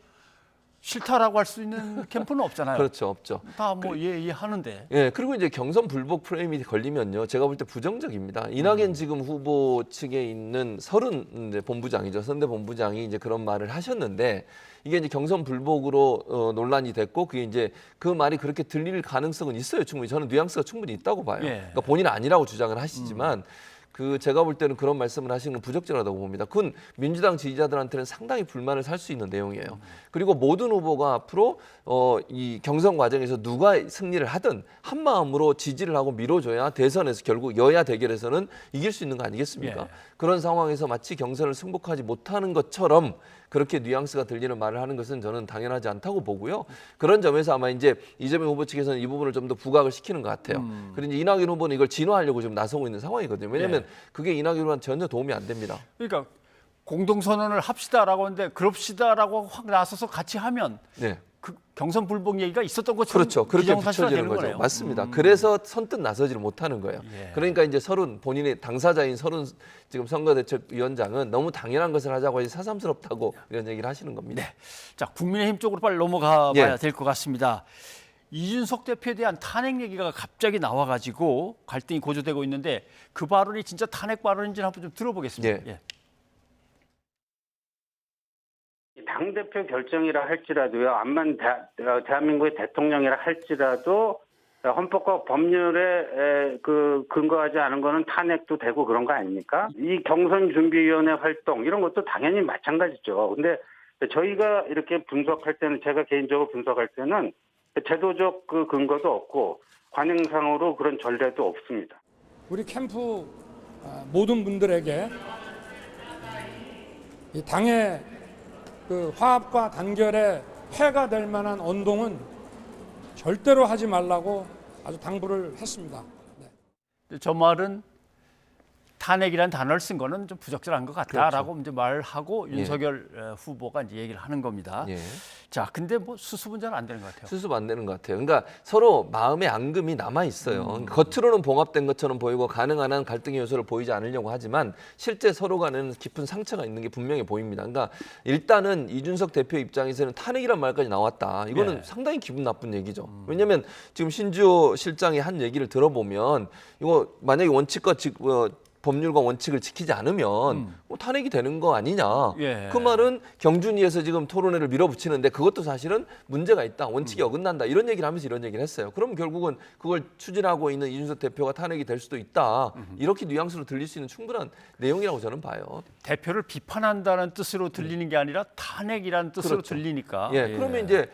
싫다라고 할 수 있는 캠프는 없잖아요. 그렇죠, 없죠. 다 뭐 하는데. 그리고 이제 경선 불복 프레임이 걸리면요, 제가 볼 때 부정적입니다. 이낙연 지금 후보 측에 있는 서른 본부장이죠, 선대 본부장이 이제 그런 말을 하셨는데 이게 이제 경선 불복으로 논란이 됐고 그게 이제 그 말이 그렇게 들릴 가능성은 있어요, 충분히. 저는 뉘앙스가 충분히 있다고 봐요. 그러니까 본인은 아니라고 주장을 하시지만. 제가 볼 때는 그런 말씀을 하시는 건 부적절하다고 봅니다. 그건 민주당 지지자들한테는 상당히 불만을 살 수 있는 내용이에요. 그리고 모든 후보가 앞으로 이 경선 과정에서 누가 승리를 하든 한 마음으로 지지를 하고 밀어줘야 대선에서 결국 여야 대결에서는 이길 수 있는 거 아니겠습니까? 그런 상황에서 마치 경선을 승복하지 못하는 것처럼 그렇게 뉘앙스가 들리는 말을 하는 것은 저는 당연하지 않다고 보고요. 그런 점에서 아마 이제 이재명 후보 측에서는 이 부분을 좀 더 부각을 시키는 것 같아요. 그런데 이낙연 후보는 이걸 진화하려고 지금 나서고 있는 상황이거든요. 왜냐하면 그게 이낙연 후보한테 전혀 도움이 안 됩니다. 그러니까 공동선언을 합시다라고 하는데 그럽시다라고 확 나서서 같이 하면 그 경선 불복 얘기가 있었던 것처럼 그렇죠. 그렇게 비춰지는 거죠. 거네요. 맞습니다. 그래서 선뜻 나서지를 못하는 거예요. 그러니까 이제 본인의 당사자인 지금 선거대책위원장은 너무 당연한 것을 하자고 해서 새삼스럽다고 이런 얘기를 하시는 겁니다. 자, 국민의힘 쪽으로 빨리 넘어가 봐야 될 것 같습니다. 이준석 대표에 대한 탄핵 얘기가 갑자기 나와가지고 갈등이 고조되고 있는데 그 발언이 진짜 탄핵 발언인지 한번 좀 들어보겠습니다. 당대표 결정이라 할지라도요, 암만 대한민국의 대통령이라 할지라도 헌법과 법률에 근거하지 않은 거는 탄핵도 되고 그런 거 아닙니까? 이 경선준비위원회 활동 이런 것도 당연히 마찬가지죠. 근데 저희가 이렇게 분석할 때는, 제가 개인적으로 분석할 때는 제도적 그 근거도 없고 관행상으로 그런 전례도 없습니다. 우리 캠프 모든 분들에게 이 당의 그 화합과 단결에 해가 될 만한 언동은 절대로 하지 말라고 아주 당부를 했습니다. 저 말은 탄핵이라는 단어를 쓴 거는 좀 부적절한 것 같다라고 이제 말하고 윤석열 후보가 이제 얘기를 하는 겁니다. 자, 근데 뭐 수습은 안 되는 것 같아요. 수습 안 되는 것 같아요. 그러니까 서로 마음의 앙금이 남아 있어요. 겉으로는 봉합된 것처럼 보이고 가능한 한 갈등의 요소를 보이지 않으려고 하지만 실제 서로 간에는 깊은 상처가 있는 게 분명히 보입니다. 그러니까 일단은 이준석 대표 입장에서는 탄핵이란 말까지 나왔다. 이거는 상당히 기분 나쁜 얘기죠. 왜냐하면 지금 신주호 실장이 한 얘기를 들어보면 이거 만약에 원칙과 법률과 원칙을 지키지 않으면 탄핵이 되는 거 아니냐. 그 말은 경준위에서 지금 토론회를 밀어붙이는데 그것도 사실은 문제가 있다. 원칙이 어긋난다. 이런 얘기를 하면서 이런 얘기를 했어요. 그럼 결국은 그걸 추진하고 있는 이준석 대표가 탄핵이 될 수도 있다. 이렇게 뉘앙스로 들릴 수 있는 충분한 내용이라고 저는 봐요. 대표를 비판한다는 뜻으로 들리는 게 아니라 탄핵이라는 뜻으로 들리니까. 그러면 이제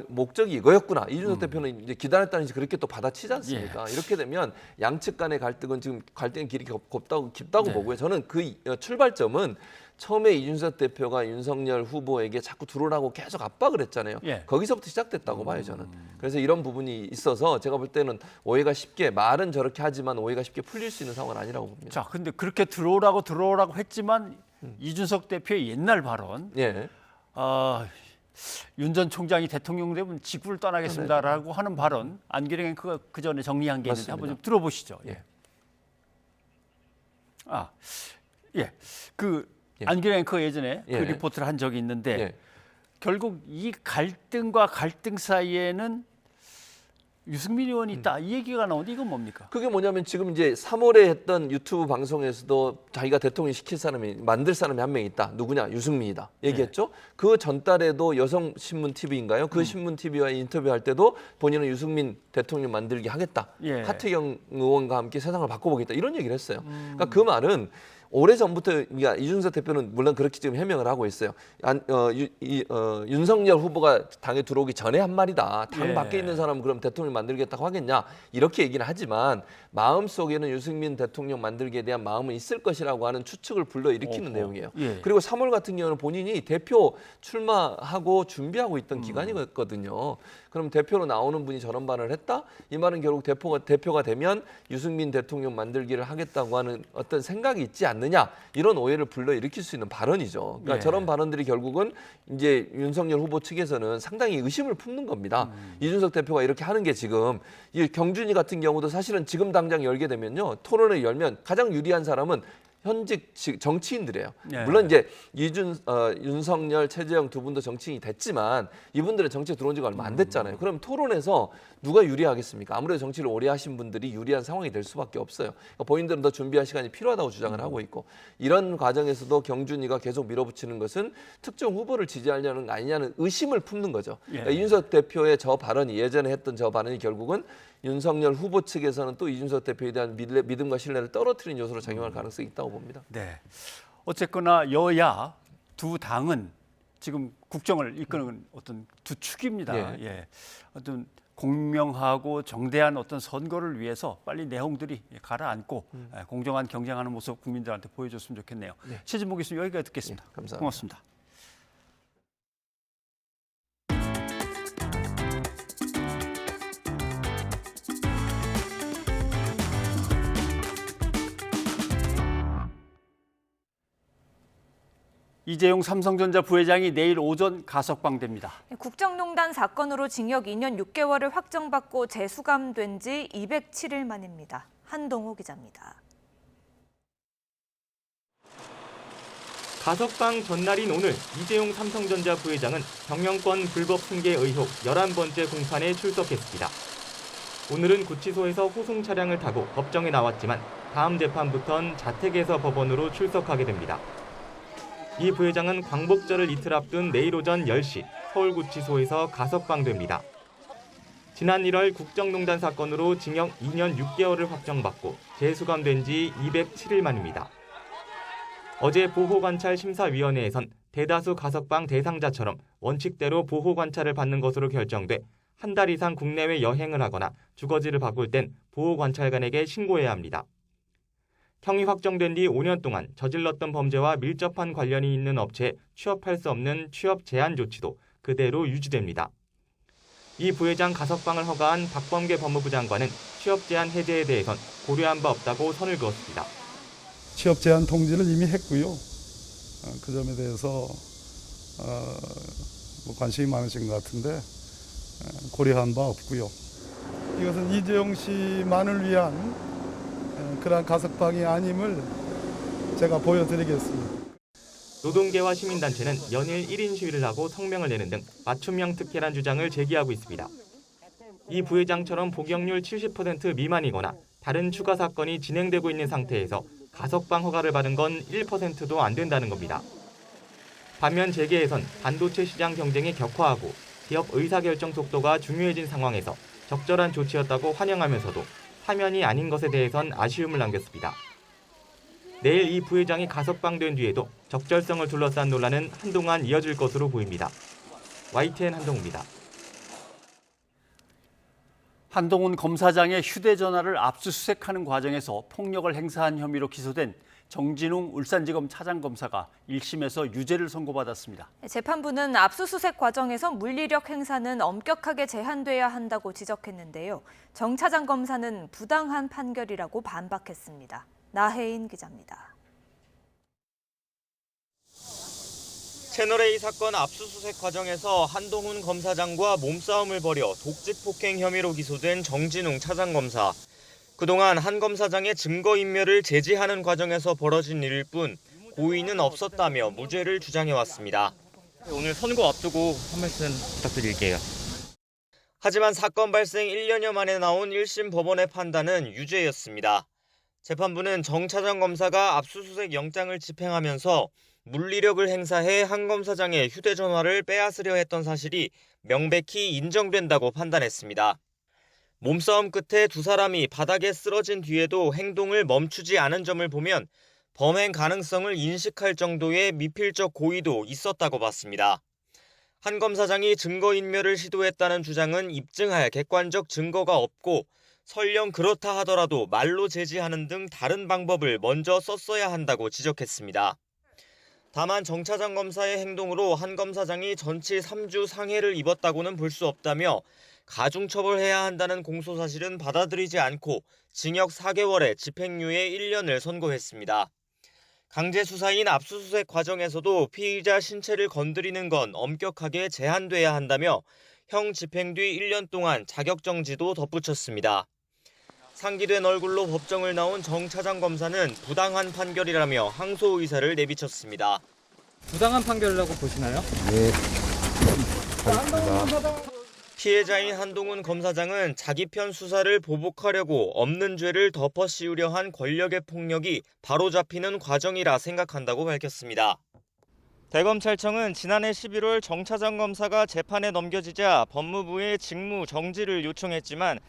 목적이 이거였구나. 이준석 대표는 이제 기다렸다는 그렇게 또 받아치지 않습니까? 이렇게 되면 양측 간의 갈등은 지금 갈등의 길이 깊다고 보고요. 저는 그 출발점은 처음에 이준석 대표가 윤석열 후보에게 자꾸 들어오라고 계속 압박을 했잖아요. 거기서부터 시작됐다고 봐요, 저는. 그래서 이런 부분이 있어서 제가 볼 때는 오해가 쉽게, 말은 저렇게 하지만 오해가 쉽게 풀릴 수 있는 상황은 아니라고 봅니다. 자, 근데 그렇게 들어오라고 했지만 이준석 대표의 옛날 발언, 윤 전 총장이 대통령 되면 직구를 떠나겠습니다라고 하는 발언, 안기령은 그 전에 정리한 게 있는데 한번 좀 들어보시죠. 안규영 앵커 예전에 예. 그 리포트를 한 적이 있는데 예. 결국 이 갈등과 갈등 사이에는 유승민 의원이 있다 이 얘기가 나오는데 이건 뭡니까? 그게 뭐냐면 지금 이제 3월에 했던 유튜브 방송에서도 자기가 대통령 시킬 사람이 만들 사람이 한 명 있다. 누구냐? 유승민이다. 얘기했죠. 그 전달에도 여성 신문 TV인가요? 그 신문 TV와 인터뷰할 때도 본인은 유승민 대통령 만들기 하겠다. 하태경 의원과 함께 세상을 바꿔보겠다. 이런 얘기를 했어요. 그러니까 그 말은 오래전부터 그러니까 이준석 대표는 물론 그렇게 지금 해명을 하고 있어요. 윤석열 후보가 당에 들어오기 전에 한 말이다. 당 밖에 있는 사람은 그럼 대통령 만들겠다고 하겠냐. 이렇게 얘기는 하지만 마음속에는 유승민 대통령 만들기에 대한 마음은 있을 것이라고 하는 추측을 불러일으키는 내용이에요. 그리고 3월 같은 경우는 본인이 대표 출마하고 준비하고 있던 기간이거든요. 그럼 대표로 나오는 분이 저런 발언을 했다? 이 말은 결국 대표가 되면 유승민 대통령 만들기를 하겠다고 하는 어떤 생각이 있지 않느냐 이런 오해를 불러일으킬 수 있는 발언이죠. 그러니까 저런 발언들이 결국은 이제 윤석열 후보 측에서는 상당히 의심을 품는 겁니다. 이준석 대표가 이렇게 하는 게 지금 이 경준이 같은 경우도 사실은 지금 당장 열게 되면요 토론을 열면 가장 유리한 사람은 현직 정치인들이에요. 물론 이제 윤석열, 최재형 두 분도 정치인이 됐지만 이분들은 정치에 들어온 지가 얼마 안 됐잖아요. 그럼 토론에서 누가 유리하겠습니까? 아무래도 정치를 오래 하신 분들이 유리한 상황이 될 수밖에 없어요. 그러니까 본인들은 더 준비할 시간이 필요하다고 주장을 하고 있고 이런 과정에서도 경준이가 계속 밀어붙이는 것은 특정 후보를 지지하려는 거 아니냐는 의심을 품는 거죠. 그러니까 이준석 대표의 저 발언이 예전에 했던 저 발언이 결국은 윤석열 후보 측에서는 또 이준석 대표에 대한 믿음과 신뢰를 떨어뜨리는 요소로 작용할 가능성이 있다고 봅니다. 네. 어쨌거나 여야 두 당은 지금 국정을 이끄는 어떤 두 축입니다. 어떤 공명하고 정대한 어떤 선거를 위해서 빨리 내홍들이 가라앉고 공정한 경쟁하는 모습 국민들한테 보여줬으면 좋겠네요. 최진봉 교수님 여기까지 듣겠습니다. 감사합니다. 고맙습니다. 이재용 삼성전자 부회장이 내일 오전 가석방됩니다. 국정농단 사건으로 징역 2년 6개월을 확정받고 재수감된 지 207일 만입니다. 한동호 기자입니다. 가석방 전날인 오늘 이재용 삼성전자 부회장은 경영권 불법 승계 의혹 11번째 공판에 출석했습니다. 오늘은 구치소에서 호송 차량을 타고 법정에 나왔지만 다음 재판부턴 자택에서 법원으로 출석하게 됩니다. 이 부회장은 광복절을 이틀 앞둔 내일 오전 10시 서울구치소에서 가석방됩니다. 지난 1월 국정농단 사건으로 징역 2년 6개월을 확정받고 재수감된 지 207일 만입니다. 어제 보호관찰심사위원회에선 대다수 가석방 대상자처럼 원칙대로 보호관찰을 받는 것으로 결정돼 한 달 이상 국내외 여행을 하거나 주거지를 바꿀 땐 보호관찰관에게 신고해야 합니다. 형이 확정된 뒤 5년 동안 저질렀던 범죄와 밀접한 관련이 있는 업체에 취업할 수 없는 취업 제한 조치도 그대로 유지됩니다. 이 부회장 가석방을 허가한 박범계 법무부 장관은 취업 제한 해제에 대해선 고려한 바 없다고 선을 그었습니다. 취업 제한 통지를 이미 했고요. 그 점에 대해서 관심이 많으신 것 같은데 고려한 바 없고요. 이것은 이재용 씨만을 위한 그러한 가석방이 아님을 제가 보여드리겠습니다. 노동계와 시민단체는 연일 1인 시위를 하고 성명을 내는 등 맞춤형 특혜란 주장을 제기하고 있습니다. 이 부회장처럼 복역률 70% 미만이거나 다른 추가 사건이 진행되고 있는 상태에서 가석방 허가를 받은 건 1%도 안 된다는 겁니다. 반면 재계에선 반도체 시장 경쟁이 격화하고 기업 의사결정 속도가 중요해진 상황에서 적절한 조치였다고 환영하면서도 사면이 아닌 것에 대해선 아쉬움을 남겼습니다. 내일 이 부회장이 가석방된 뒤에도 적절성을 둘러싼 논란은 한동안 이어질 것으로 보입니다. YTN 한동우입니다. 한동훈 검사장의 휴대전화를 압수수색하는 과정에서 폭력을 행사한 혐의로 기소된 정진웅 울산지검 차장검사가 1심에서 유죄를 선고받았습니다. 재판부는 압수수색 과정에서 물리력 행사는 엄격하게 제한돼야 한다고 지적했는데요. 정 차장검사는 부당한 판결이라고 반박했습니다. 나혜인 기자입니다. 채널A 사건 압수수색 과정에서 한동훈 검사장과 몸싸움을 벌여 독직 폭행 혐의로 기소된 정진웅 차장검사. 그동안 한 검사장의 증거인멸을 제지하는 과정에서 벌어진 일일 뿐 고의는 없었다며 무죄를 주장해왔습니다. 오늘 선고 앞두고 한 말씀 부탁드릴게요. 하지만 사건 발생 1년여 만에 나온 1심 법원의 판단은 유죄였습니다. 재판부는 정 차장 검사가 압수수색 영장을 집행하면서 물리력을 행사해 한 검사장의 휴대전화를 빼앗으려 했던 사실이 명백히 인정된다고 판단했습니다. 몸싸움 끝에 두 사람이 바닥에 쓰러진 뒤에도 행동을 멈추지 않은 점을 보면 범행 가능성을 인식할 정도의 미필적 고의도 있었다고 봤습니다. 한 검사장이 증거인멸을 시도했다는 주장은 입증할 객관적 증거가 없고 설령 그렇다 하더라도 말로 제지하는 등 다른 방법을 먼저 썼어야 한다고 지적했습니다. 다만 정 차장 검사의 행동으로 한 검사장이 전치 3주 상해를 입었다고는 볼 수 없다며 가중처벌해야 한다는 공소사실은 받아들이지 않고 징역 4개월에 집행유예 1년을 선고했습니다. 강제수사인 압수수색 과정에서도 피의자 신체를 건드리는 건 엄격하게 제한돼야 한다며 형 집행 뒤 1년 동안 자격정지도 덧붙였습니다. 상기된 얼굴로 법정을 나온 정 차장 검사는 부당한 판결이라며 항소 의사를 내비쳤습니다. 부당한 판결이라고 보시나요? 네, 그렇습니다. 피해자인 한동훈 검사장은 자기 편 수사를 보복하려고 없는 죄를 덮어 씌우려 한 권력의 폭력이 바로잡히는 과정이라 생각한다고 밝혔습니다. 대검찰청은 지난해 11월 정 차장 검사가 재판에 넘겨지자 법무부에 직무 정지를 요청했지만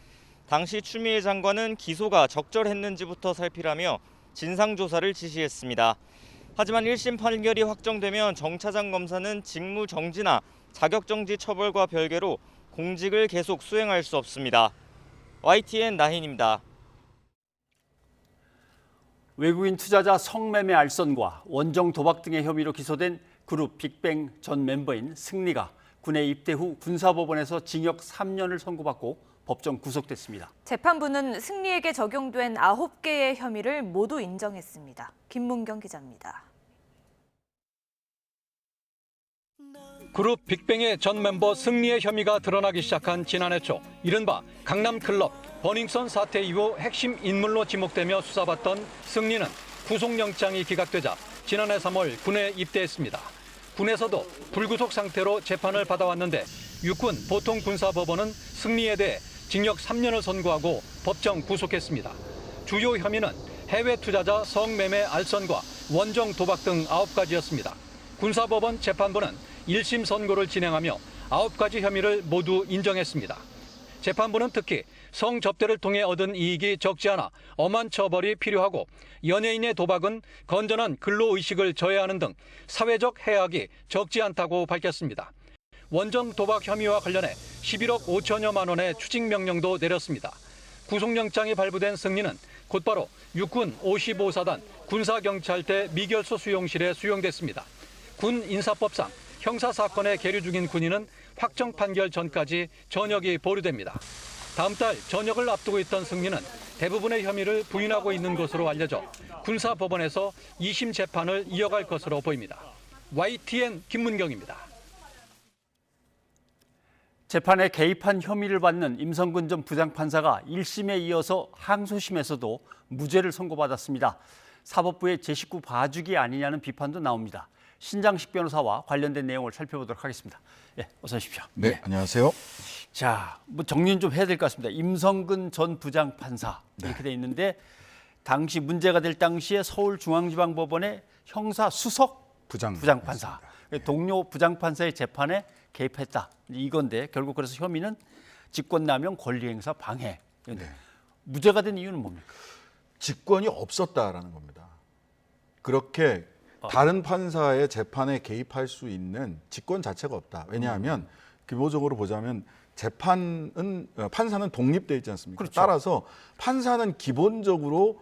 당시 추미애 장관은 기소가 적절했는지부터 살피라며 진상조사를 지시했습니다. 하지만 1심 판결이 확정되면 정 차장 검사는 직무 정지나 자격정지 처벌과 별개로 공직을 계속 수행할 수 없습니다. YTN 나힌입니다. 외국인 투자자 성매매 알선과 원정 도박 등의 혐의로 기소된 그룹 빅뱅 전 멤버인 승리가 군에 입대 후 군사법원에서 징역 3년을 선고받고 법정 구속됐습니다. 재판부는 승리에게 적용된 9개의 혐의를 모두 인정했습니다. 김문경 기자입니다. 그룹 빅뱅의 전 멤버 승리의 혐의가 드러나기 시작한 지난해 초 이른바 강남클럽 버닝썬 사태 이후 핵심 인물로 지목되며 수사받던 승리는 구속영장이 기각되자 지난해 3월 군에 입대했습니다. 군에서도 불구속 상태로 재판을 받아왔는데 육군 보통군사법원은 승리에 대해 징역 3년을 선고하고 법정 구속했습니다. 주요 혐의는 해외 투자자 성매매 알선과 원정 도박 등 9가지였습니다. 군사법원 재판부는 1심 선고를 진행하며 9가지 혐의를 모두 인정했습니다. 재판부는 특히 성접대를 통해 얻은 이익이 적지 않아 엄한 처벌이 필요하고 연예인의 도박은 건전한 근로의식을 저해하는 등 사회적 해악이 적지 않다고 밝혔습니다. 원정 도박 혐의와 관련해 11억 5천여만 원의 추징명령도 내렸습니다. 구속영장이 발부된 승리는 곧바로 육군 55사단 군사경찰대 미결소 수용실에 수용됐습니다. 군 인사법상 형사사건에 계류 중인 군인은 확정 판결 전까지 전역이 보류됩니다. 다음 달 전역을 앞두고 있던 승리는 대부분의 혐의를 부인하고 있는 것으로 알려져 군사법원에서 2심 재판을 이어갈 것으로 보입니다. YTN 김문경입니다. 재판에 개입한 혐의를 받는 임성근 전 부장판사가 1심에 이어서 항소심에서도 무죄를 선고받았습니다. 사법부의 제19 봐주기 아니냐는 비판도 나옵니다. 신장식 변호사와 관련된 내용을 살펴보도록 하겠습니다. 예, 어서 오십시오. 네, 안녕하세요. 자, 뭐 정리는 좀 해야 될 것 같습니다. 임성근 전 부장판사 이렇게 돼 있는데 당시 문제가 될 당시에 서울중앙지방법원의 형사 수석 부장판사, 동료 부장판사의 재판에 개입했다. 이건데 결국 그래서 혐의는 직권남용 권리행사 방해. 무죄가 된 이유는 뭡니까? 직권이 없었다라는 겁니다. 그렇게 다른 판사의 재판에 개입할 수 있는 직권 자체가 없다. 왜냐하면 기본적으로 보자면 판사는 독립돼 있지 않습니까? 그렇죠. 따라서 판사는 기본적으로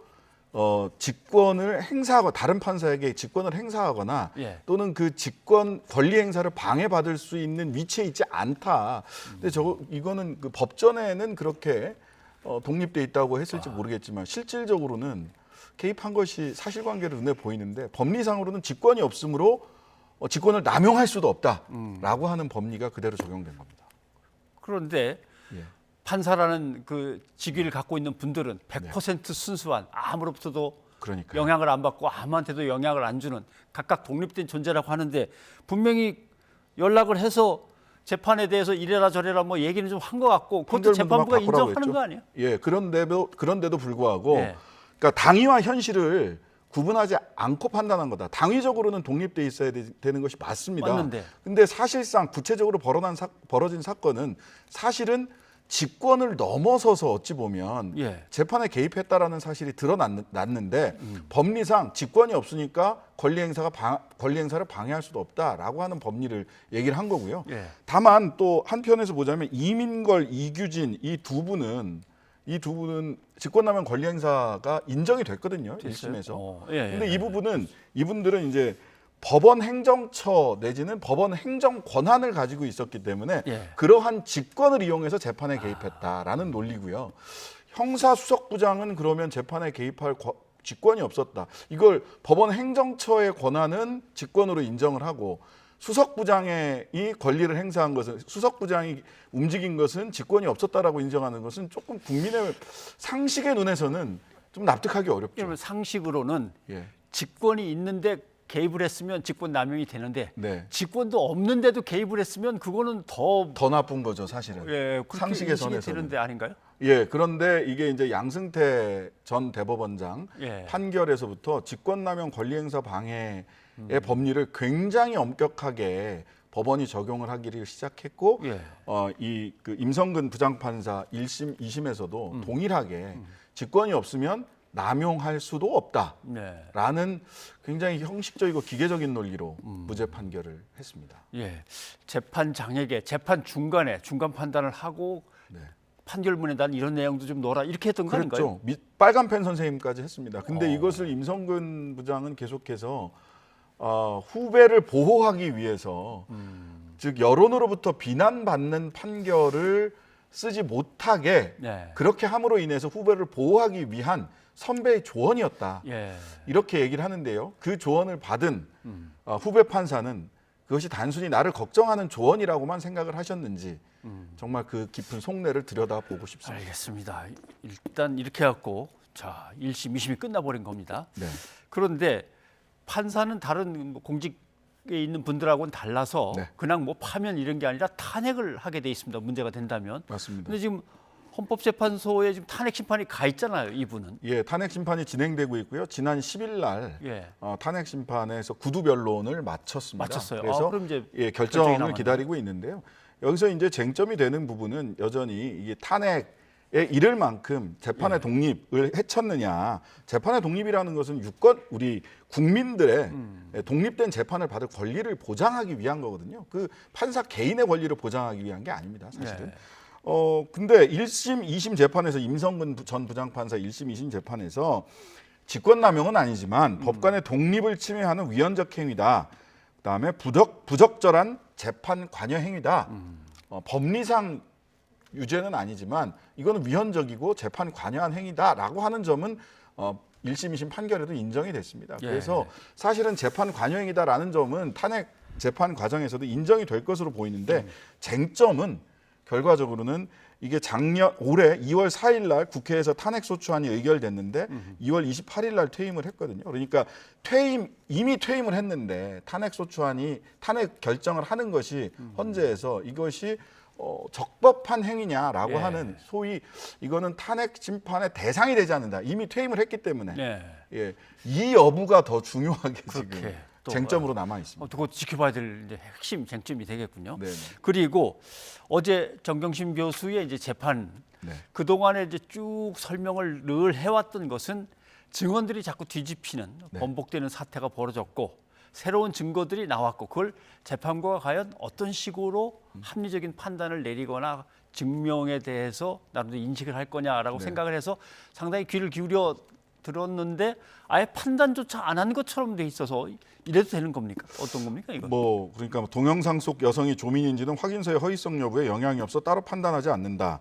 직권을 행사하고 다른 판사에게 직권을 행사하거나 또는 그 직권 권리 행사를 방해받을 수 있는 위치에 있지 않다. 근데 이거는 그 법전에는 그렇게 독립돼 있다고 했을지 모르겠지만 실질적으로는 개입한 것이 사실관계로 눈에 보이는데 법리상으로는 직권이 없으므로 직권을 남용할 수도 없다라고 하는 법리가 그대로 적용된 겁니다. 그런데 판사라는 그 직위를 갖고 있는 분들은 100% 순수한 아무로부터도 그러니까요. 영향을 안 받고 아무한테도 영향을 안 주는 각각 독립된 존재라고 하는데 분명히 연락을 해서 재판에 대해서 이래라 저래라 뭐 얘기는 좀 한 것 같고 그것도 재판부가 인정하는 거 아니에요? 예, 그런데도 불구하고 그러니까 당위와 현실을 구분하지 않고 판단한 거다. 당위적으로는 독립돼 있어야 되는 것이 맞습니다. 맞는데. 근데 사실상 구체적으로 벌어진 사건은 사실은 직권을 넘어서서 어찌 보면 재판에 개입했다라는 사실이 드러났는데 법리상 직권이 없으니까 권리 행사를 방해할 수도 없다라고 하는 법리를 얘기를 한 거고요. 다만 또 한편에서 보자면 이민걸, 이규진 이 두 분은 직권남용 권리 행사가 인정이 됐거든요. 1심에서. 근데 이분들은 이제 법원 행정처 내지는 법원 행정 권한을 가지고 있었기 때문에 그러한 직권을 이용해서 재판에 개입했다라는 논리고요. 형사수석부장은 그러면 재판에 개입할 직권이 없었다. 이걸 법원 행정처의 권한은 직권으로 인정을 하고 수석부장의 이 권리를 행사한 것은 수석부장이 움직인 것은 직권이 없었다라고 인정하는 것은 조금 국민의 상식의 눈에서는 좀 납득하기 어렵죠. 그러면 상식으로는 직권이 있는데 개입을 했으면 직권 남용이 되는데 직권도 없는데도 개입을 했으면 그거는 더 나쁜 거죠, 사실은. 상식의 선에서는 되는데 아닌가요? 예, 그런데 이게 이제 양승태 전 대법원장 판결에서부터 직권남용 권리행사 방해의 법리를 굉장히 엄격하게 법원이 적용을 하기를 시작했고 그 임성근 부장판사 1심, 2심에서도 동일하게 직권이 없으면 남용할 수도 없다라는 굉장히 형식적이고 기계적인 논리로 무죄 판결을 했습니다. 재판 장에게 재판 중간에 중간 판단을 하고 판결문에 이런 내용도 좀 넣어라 이렇게 했던 거 아닌가요? 그렇죠. 빨간펜 선생님까지 했습니다. 근데 이것을 임성근 부장은 계속해서 후배를 보호하기 위해서 즉 여론으로부터 비난받는 판결을 쓰지 못하게 그렇게 함으로 인해서 후배를 보호하기 위한 선배의 조언이었다. 이렇게 얘기를 하는데요. 그 조언을 받은 후배 판사는 그것이 단순히 나를 걱정하는 조언이라고만 생각을 하셨는지 정말 그 깊은 속내를 들여다보고 싶습니다. 알겠습니다. 일단 이렇게 해갖고 1심, 2심이 끝나버린 겁니다. 그런데 판사는 다른 공직에 있는 분들하고는 달라서 그냥 뭐 파면 이런 게 아니라 탄핵을 하게 돼 있습니다. 문제가 된다면. 맞습니다. 근데 지금 헌법재판소에 지금 탄핵 심판이 가 있잖아요, 이분은. 탄핵 심판이 진행되고 있고요. 지난 10일 날 탄핵 심판에서 구두 변론을 마쳤습니다. 마쳤어요. 그래서 그럼 이제 결정을 기다리고 있는데요. 여기서 이제 쟁점이 되는 부분은 여전히 이게 탄핵에 이를 만큼 재판의 독립을 해쳤느냐. 재판의 독립이라는 것은 우리 국민들의 독립된 재판을 받을 권리를 보장하기 위한 거거든요. 그 판사 개인의 권리를 보장하기 위한 게 아닙니다, 사실은. 근데 1심, 2심 재판에서 임성근 전 부장판사 1심, 2심 재판에서 직권남용은 아니지만 법관의 독립을 침해하는 위헌적 행위다. 그다음에 부적절한 재판 관여 행위다. 법리상 유죄는 아니지만 이거는 위헌적이고 재판 관여한 행위다라고 하는 점은 1심, 2심 판결에도 인정이 됐습니다. 그래서 사실은 재판 관여 행위다라는 점은 탄핵 재판 과정에서도 인정이 될 것으로 보이는데 쟁점은 결과적으로는 이게 올해 2월 4일 날 국회에서 탄핵소추안이 의결됐는데 2월 28일 날 퇴임을 했거든요. 그러니까 이미 퇴임을 했는데 탄핵 결정을 하는 것이 헌재에서 이것이 적법한 행위냐라고 하는 소위 이거는 탄핵 심판의 대상이 되지 않는다. 이미 퇴임을 했기 때문에 이 여부가 더 중요하게 지금 쟁점으로 남아 있습니다. 그거 지켜봐야 될 이제 핵심 쟁점이 되겠군요. 그리고 어제 정경심 교수의 이제 재판 그 동안에 이제 쭉 설명을 늘 해왔던 것은 증언들이 자꾸 뒤집히는 번복되는 사태가 벌어졌고 새로운 증거들이 나왔고 그걸 재판부가 과연 어떤 식으로 합리적인 판단을 내리거나 증명에 대해서 나름대로 인식을 할 거냐라고 생각을 해서 상당히 귀를 기울여 들었는데 아예 판단조차 안 한 것처럼 돼 있어서 이래도 되는 겁니까? 어떤 겁니까 이거? 그러니까 동영상 속 여성이 조민인지는 확인서의 허위성 여부에 영향이 없어 따로 판단하지 않는다.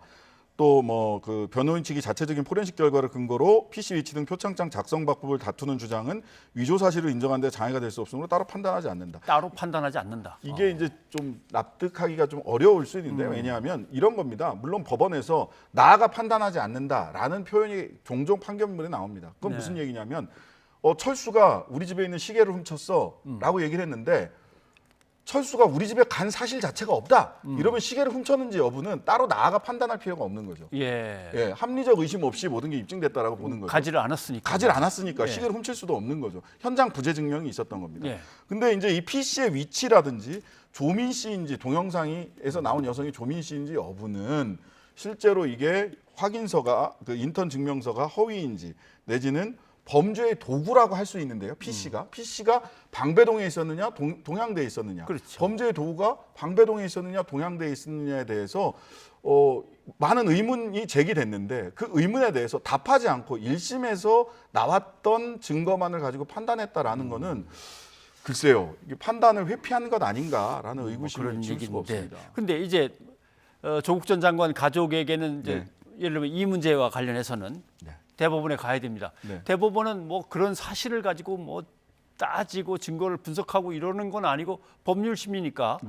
또 뭐 그 변호인 측이 자체적인 포렌식 결과를 근거로 PC 위치 등 표창장 작성 방법을 다투는 주장은 위조 사실을 인정하는 데 장애가 될 수 없으므로 따로 판단하지 않는다. 따로 판단하지 않는다. 이게 이제 좀 납득하기가 좀 어려울 수 있는데 왜냐하면 이런 겁니다. 물론 법원에서 나아가 판단하지 않는다라는 표현이 종종 판결문에 나옵니다. 그건 네. 무슨 얘기냐면 철수가 우리 집에 있는 시계를 훔쳤어라고 얘기를 했는데 철수가 우리 집에 간 사실 자체가 없다. 이러면 시계를 훔쳤는지 여부는 따로 나아가 판단할 필요가 없는 거죠. 예. 합리적 의심 없이 모든 게 입증됐다라고 보는 거죠. 가지를 않았으니까. 가지를 않았으니까 예. 시계를 훔칠 수도 없는 거죠. 현장 부재 증명이 있었던 겁니다. 예. 근데 이제 이 PC의 위치라든지 조민 씨인지 동영상에서 나온 여성이 조민 씨인지 여부는 실제로 이게 확인서가 그 인턴 증명서가 허위인지 내지는 범죄의 도구라고 할 수 있는데요. PC가 방배동에 있었느냐 동양대에 있었느냐. 그렇죠. 범죄의 도구가 방배동에 있었느냐 동양대에 있었느냐에 대해서 많은 의문이 제기됐는데 그 의문에 대해서 답하지 않고 1심에서 나왔던 증거만을 가지고 판단했다라는 거는 글쎄요. 이게 판단을 회피하는 것 아닌가라는 의구심을 지울 수가 없습니다. 근데 이제 조국 전 장관 가족에게는 이제 예를 들면 이 문제와 관련해서는 대법원에 가야 됩니다. 대법원은 뭐 그런 사실을 가지고 뭐 따지고 증거를 분석하고 이러는 건 아니고 법률심이니까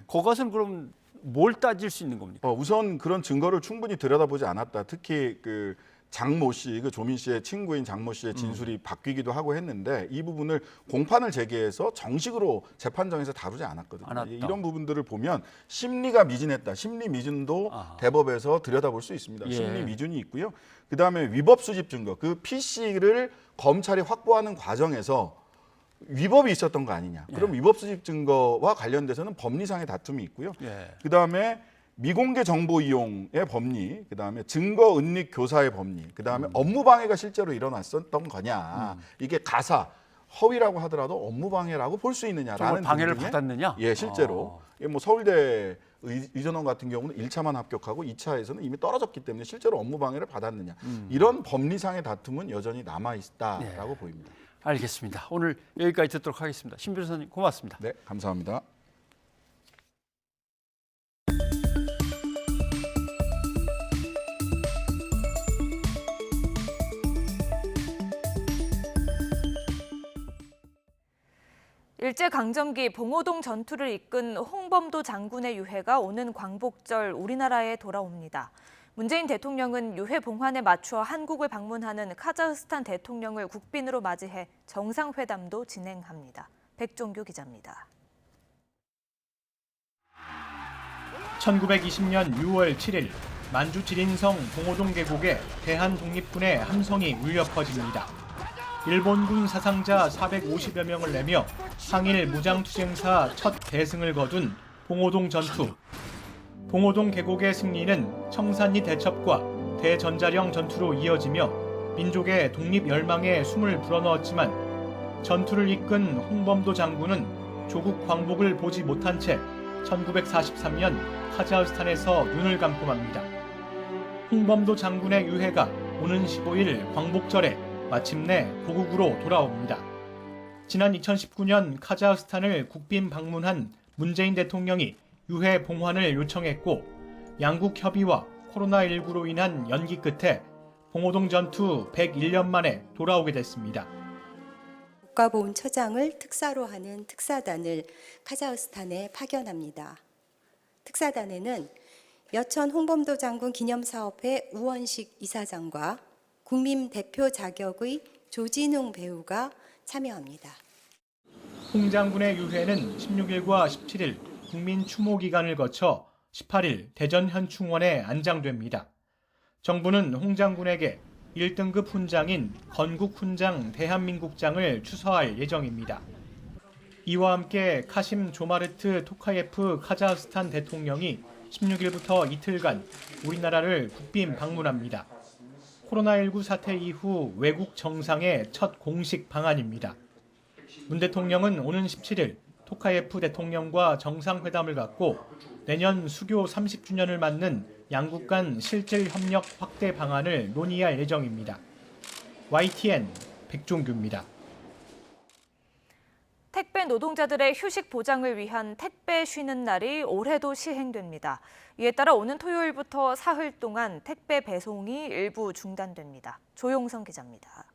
거기서는 그럼 뭘 따질 수 있는 겁니까? 우선 그런 증거를 충분히 들여다보지 않았다. 특히 그 장모 씨, 그 조민 씨의 친구인 장모 씨의 진술이 바뀌기도 하고 했는데 이 부분을 공판을 제기해서 정식으로 재판정에서 다루지 않았거든요. 이런 부분들을 보면 심리가 미진했다. 심리 미진도 대법에서 들여다볼 수 있습니다. 예. 심리 미준이 있고요. 그다음에 위법 수집 증거, 그 PC를 검찰이 확보하는 과정에서 위법이 있었던 거 아니냐. 그럼 위법 수집 증거와 관련돼서는 법리상의 다툼이 있고요. 그다음에 미공개 정보 이용의 법리, 그다음에 증거 은닉 교사의 법리, 그다음에 업무 방해가 실제로 일어났었던 거냐. 이게 가사, 허위라고 하더라도 업무 방해라고 볼 수 있느냐라는 방해를 등등의, 받았느냐? 예, 실제로. 뭐 서울대 의전원 같은 경우는 1차만 합격하고 2차에서는 이미 떨어졌기 때문에 실제로 업무 방해를 받았느냐. 이런 법리상의 다툼은 여전히 남아 있다라고 보입니다. 알겠습니다. 오늘 여기까지 듣도록 하겠습니다. 신 변호사님 고맙습니다. 네, 감사합니다. 일제강점기 봉오동 전투를 이끈 홍범도 장군의 유해가 오는 광복절 우리나라에 돌아옵니다. 문재인 대통령은 유해 봉환에 맞추어 한국을 방문하는 카자흐스탄 대통령을 국빈으로 맞이해 정상회담도 진행합니다. 백종규 기자입니다. 1920년 6월 7일 만주 지린성 봉오동 계곡에 대한독립군의 함성이 울려 퍼집니다. 일본군 사상자 450여 명을 내며 항일 무장투쟁사 첫 대승을 거둔 봉오동 전투. 봉오동 계곡의 승리는 청산리 대첩과 대전자령 전투로 이어지며 민족의 독립 열망에 숨을 불어넣었지만 전투를 이끈 홍범도 장군은 조국 광복을 보지 못한 채 1943년 카자흐스탄에서 눈을 감고 맙니다. 홍범도 장군의 유해가 오는 15일 광복절에 마침내 고국으로 돌아옵니다. 지난 2019년 카자흐스탄을 국빈 방문한 문재인 대통령이 유해 봉환을 요청했고 양국 협의와 코로나19로 인한 연기 끝에 봉오동 전투 101년 만에 돌아오게 됐습니다. 국가보훈처장을 특사로 하는 특사단을 카자흐스탄에 파견합니다. 특사단에는 여천 홍범도 장군 기념사업회 우원식 이사장과 국민 대표 자격의 조진웅 배우가 참여합니다. 홍 장군의 유해는 16일과 17일 국민 추모 기간을 거쳐 18일 대전 현충원에 안장됩니다. 정부는 홍 장군에게 1등급 훈장인 건국 훈장 대한민국장을 추서할 예정입니다. 이와 함께 카심 조마르트 토카예프 카자흐스탄 대통령이 16일부터 이틀간 우리나라를 국빈 방문합니다. 코로나19 사태 이후 외국 정상의 첫 공식 방한입니다. 문 대통령은 오는 17일 토카예프 대통령과 정상회담을 갖고 내년 수교 30주년을 맞는 양국 간 실질 협력 확대 방안을 논의할 예정입니다. YTN 백종규입니다. 택배 노동자들의 휴식 보장을 위한 택배 쉬는 날이 올해도 시행됩니다. 이에 따라 오는 토요일부터 사흘 동안 택배 배송이 일부 중단됩니다. 조용성 기자입니다.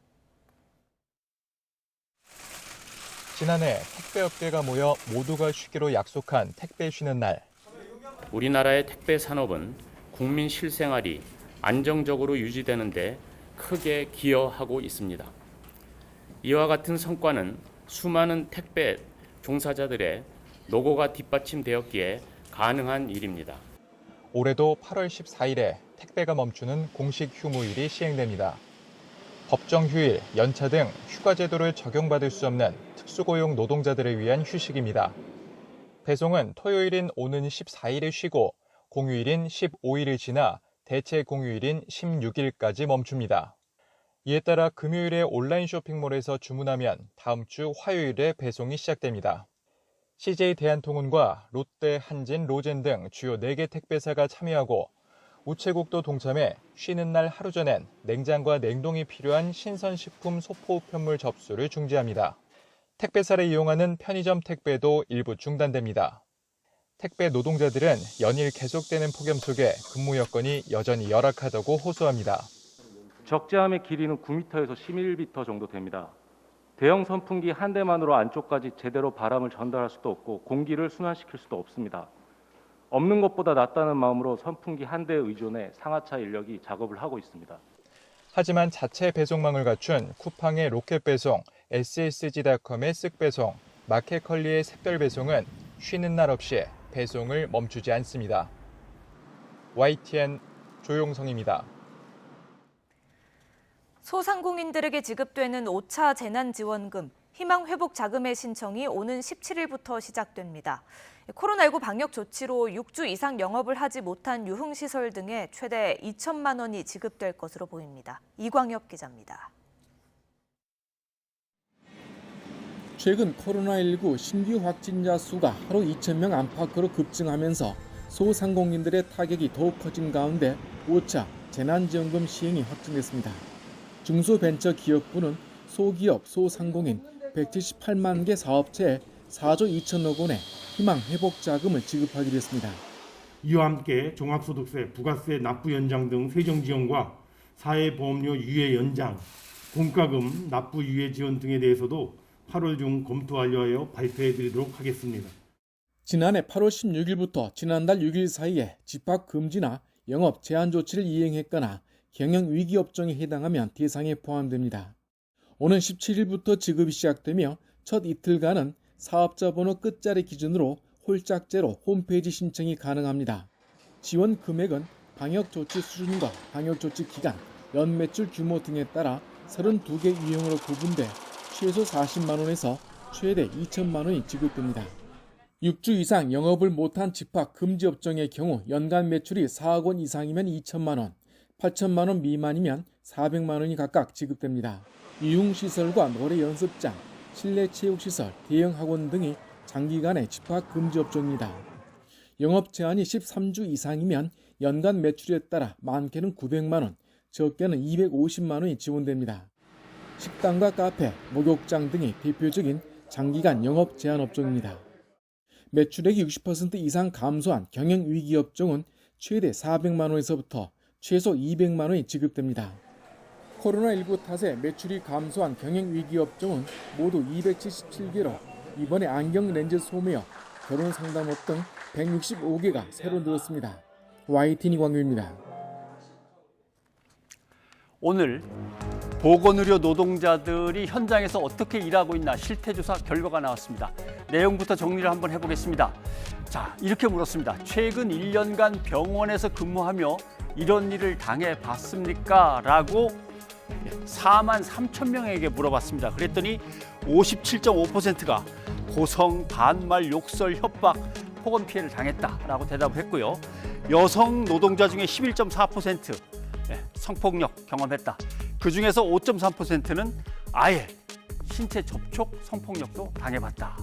지난해 택배업계가 모여 모두가 쉬기로 약속한 택배 쉬는 날. 우리나라의 택배 산업은 국민 실생활이 안정적으로 유지되는 데 크게 기여하고 있습니다. 이와 같은 성과는 수많은 택배 종사자들의 노고가 뒷받침되었기에 가능한 일입니다. 올해도 8월 14일에 택배가 멈추는 공식 휴무일이 시행됩니다. 법정 휴일, 연차 등 휴가 제도를 적용받을 수 없는 특수고용 노동자들을 위한 휴식입니다. 배송은 토요일인 오는 14일에 쉬고 공휴일인 15일을 지나 대체 공휴일인 16일까지 멈춥니다. 이에 따라 금요일에 온라인 쇼핑몰에서 주문하면 다음 주 화요일에 배송이 시작됩니다. CJ 대한통운과 롯데, 한진, 로젠 등 주요 4개 택배사가 참여하고 우체국도 동참해 쉬는 날 하루 전엔 냉장과 냉동이 필요한 신선식품 소포우편물 접수를 중지합니다. 택배사를 이용하는 편의점 택배도 일부 중단됩니다. 택배 노동자들은 연일 계속되는 폭염 속에 근무 여건이 여전히 열악하다고 호소합니다. 적재함의 길이는 9m에서 11m 정도 됩니다. 대형 선풍기 한 대만으로 안쪽까지 제대로 바람을 전달할 수도 없고 공기를 순환시킬 수도 없습니다. 없는 것보다 낫다는 마음으로 선풍기 한 대에 의존해 상하차 인력이 작업을 하고 있습니다. 하지만 자체 배송망을 갖춘 쿠팡의 로켓 배송, SSG닷컴의 쓱 배송, 마켓컬리의 샛별 배송은 쉬는 날 없이 배송을 멈추지 않습니다. YTN 조용성입니다. 소상공인들에게 지급되는 5차 재난지원금, 희망회복자금의 신청이 오는 17일부터 시작됩니다. 코로나19 방역 조치로 6주 이상 영업을 하지 못한 유흥시설 등에 최대 2천만 원이 지급될 것으로 보입니다. 이광혁 기자입니다. 최근 코로나19 신규 확진자 수가 하루 2,000명 안팎으로 급증하면서 소상공인들의 타격이 더욱 커진 가운데 5차 재난지원금 시행이 확정됐습니다. 중소벤처기업부는 소기업, 소상공인 178만 개 사업체에 4조 2천억 원의 희망회복자금을 지급하기로 했습니다. 이와 함께 종합소득세, 부가세 납부 연장 등 세정지원과 사회보험료 유예 연장, 공과금 납부 유예 지원 등에 대해서도 8월 중 검토 완료하여 발표해드리도록 하겠습니다. 지난해 8월 16일부터 지난달 6일 사이에 집합 금지나 영업 제한 조치를 이행했거나 경영위기 업종에 해당하면 대상에 포함됩니다. 오는 17일부터 지급이 시작되며 첫 이틀간은 사업자 번호 끝자리 기준으로 홀짝제로 홈페이지 신청이 가능합니다. 지원 금액은 방역조치 수준과 방역조치 기간, 연매출 규모 등에 따라 32개 유형으로 구분돼 최소 40만 원에서 최대 2천만 원이 지급됩니다. 6주 이상 영업을 못한 집합 금지 업종의 경우 연간 매출이 4억 원 이상이면 2천만 원, 8천만 원 미만이면 400만 원이 각각 지급됩니다. 유흥시설과 노래 연습장, 실내 체육시설, 대형 학원 등이 장기간의 집합 금지 업종입니다. 영업 제한이 13주 이상이면 연간 매출에 따라 많게는 900만 원, 적게는 250만 원이 지원됩니다. 식당과 카페, 목욕장 등이 대표적인 장기간 영업 제한 업종입니다. 매출액이 60% 이상 감소한 경영위기 업종은 최대 400만 원에서부터 최소 200만 원이 지급됩니다. 코로나19 탓에 매출이 감소한 경영위기 업종은 모두 277개로 이번에 안경 렌즈 소매업, 결혼 상담업 등 165개가 새로 늘었습니다. YTN 이광규입니다. 오늘 보건의료 노동자들이 현장에서 어떻게 일하고 있나 실태조사 결과가 나왔습니다. 내용부터 정리를 한번 해보겠습니다. 자, 이렇게 물었습니다. 최근 1년간 병원에서 근무하며 이런 일을 당해봤습니까? 라고 4만 3천 명에게 물어봤습니다. 그랬더니 57.5%가 고성, 반말, 욕설, 협박, 폭언 피해를 당했다라고 대답을 했고요. 여성 노동자 중에 11.4% 성폭력 경험했다. 그중에서 5.3%는 아예 신체 접촉, 성폭력도 당해봤다.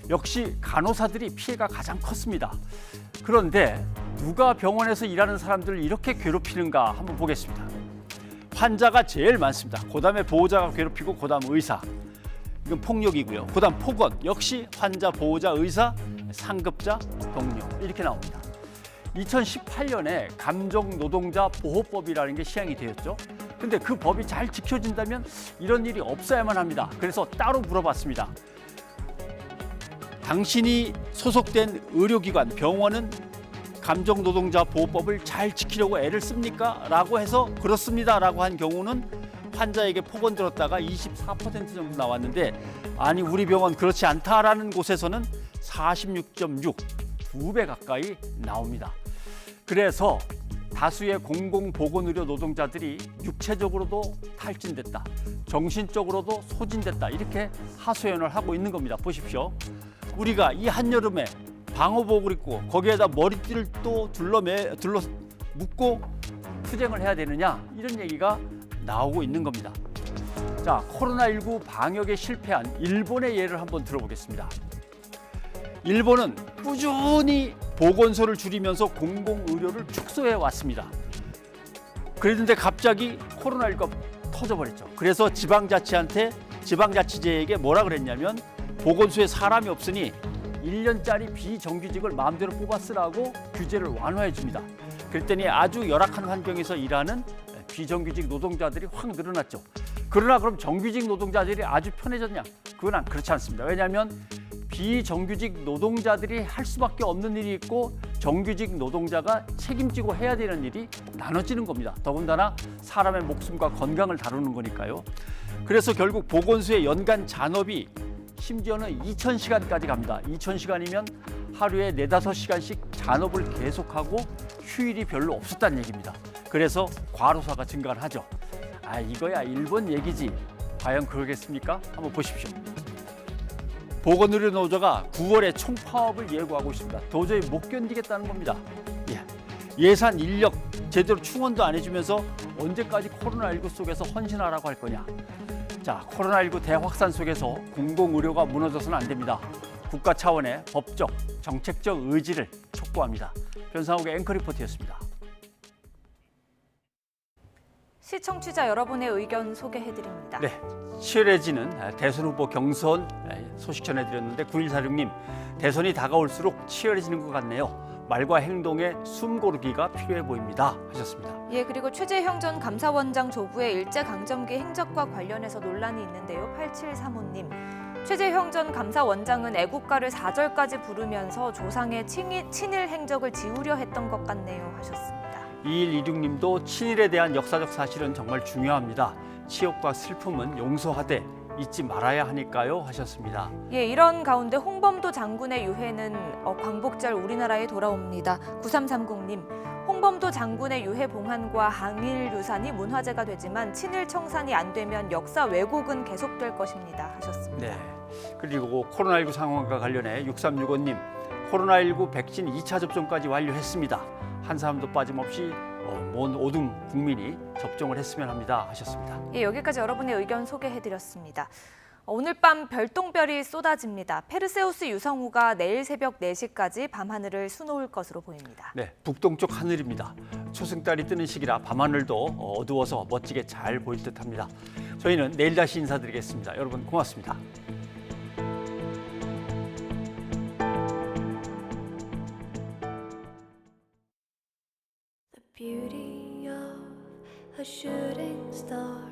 역시 간호사들이 피해가 가장 컸습니다. 그런데 누가 병원에서 일하는 사람들을 이렇게 괴롭히는가 한번 보겠습니다. 환자가 제일 많습니다. 그다음에 보호자가 괴롭히고 그다음 의사. 이건 폭력이고요. 그다음 폭언 역시 환자, 보호자, 의사, 상급자, 동료 이렇게 나옵니다. 2018년에 감정노동자 보호법이라는 게 시행이 되었죠. 근데 그 법이 잘 지켜진다면 이런 일이 없어야만 합니다. 그래서 따로 물어봤습니다. 당신이 소속된 의료기관, 병원은 감정노동자 보호법을 잘 지키려고 애를 씁니까? 라고 해서 그렇습니다. 라고 한 경우는 환자에게 폭언 들었다가 24% 정도 나왔는데 아니 우리 병원 그렇지 않다라는 곳에서는 46.6, 2배 가까이 나옵니다. 그래서 다수의 공공보건의료 노동자들이 육체적으로도 탈진됐다, 정신적으로도 소진됐다 이렇게 하소연을 하고 있는 겁니다. 보십시오. 우리가 이 한여름에 방호복을 입고 거기에다 머리띠를 또 둘러 묶고 투쟁을 해야 되느냐 이런 얘기가 나오고 있는 겁니다. 자, 코로나19 방역에 실패한 일본의 예를 한번 들어보겠습니다. 일본은 꾸준히 보건소를 줄이면서 공공의료를 축소해 왔습니다. 그랬는데 갑자기 코로나19가 터져버렸죠. 그래서 지방자치제에게 뭐라 그랬냐면 보건소에 사람이 없으니 1년짜리 비정규직을 마음대로 뽑아 쓰라고 규제를 완화해 줍니다. 그랬더니 아주 열악한 환경에서 일하는 비정규직 노동자들이 확 늘어났죠. 그러나 그럼 정규직 노동자들이 아주 편해졌냐? 그건 그렇지 않습니다. 왜냐하면 비정규직 노동자들이 할 수밖에 없는 일이 있고 정규직 노동자가 책임지고 해야 되는 일이 나눠지는 겁니다. 더군다나 사람의 목숨과 건강을 다루는 거니까요. 그래서 결국 보건소의 연간 잔업이 심지어는 2,000시간까지 갑니다. 2,000시간이면 하루에 4-5시간씩 잔업을 계속하고 휴일이 별로 없었다는 얘기입니다. 그래서 과로사가 증가를 하죠. 아, 이거야 일본 얘기지. 과연 그러겠습니까? 한번 보십시오. 보건의료 노조가 9월에 총파업을 예고하고 있습니다. 도저히 못 견디겠다는 겁니다. 예산, 인력 제대로 충원도 안 해주면서 언제까지 코로나19 속에서 헌신하라고 할 거냐. 자, 코로나19 대확산 속에서 공공의료가 무너져서는 안 됩니다. 국가 차원의 법적, 정책적 의지를 촉구합니다. 변상욱의 앵커 리포트였습니다. 시청취자 여러분의 의견 소개해드립니다. 네, 치열해지는 대선 후보 경선 소식 전해드렸는데 9146님, 대선이 다가올수록 치열해지는 것 같네요. 말과 행동에 숨 고르기가 필요해 보입니다 하셨습니다. 예, 그리고 최재형 전 감사원장 조부의 일제강점기 행적과 관련해서 논란이 있는데요. 8735님. 최재형 전 감사원장은 애국가를 4절까지 부르면서 조상의 친일 행적을 지우려 했던 것 같네요 하셨습니다. 2126님도 친일에 대한 역사적 사실은 정말 중요합니다. 치욕과 슬픔은 용서하되 잊지 말아야 하니까요 하셨습니다. 예, 이런 가운데 홍범도 장군의 유해는 광복절 우리나라에 돌아옵니다. 9330님, 홍범도 장군의 유해 봉환과 항일 유산이 문화재가 되지만 친일 청산이 안 되면 역사 왜곡은 계속될 것입니다 하셨습니다. 네, 그리고 코로나19 상황과 관련해 6365님, 코로나19 백신 2차 접종까지 완료했습니다. 한 사람도 빠짐없이 모든 국민이 접종을 했으면 합니다 하셨습니다. 예, 여기까지 여러분의 의견 소개해드렸습니다. 오늘 밤 별똥별이 쏟아집니다. 페르세우스 유성우가 내일 새벽 4시까지 밤하늘을 수놓을 것으로 보입니다. 네, 북동쪽 하늘입니다. 초승달이 뜨는 시기라 밤하늘도 어두워서 멋지게 잘 보일 듯합니다. 저희는 내일 다시 인사드리겠습니다. 여러분 고맙습니다. Beauty of a shooting star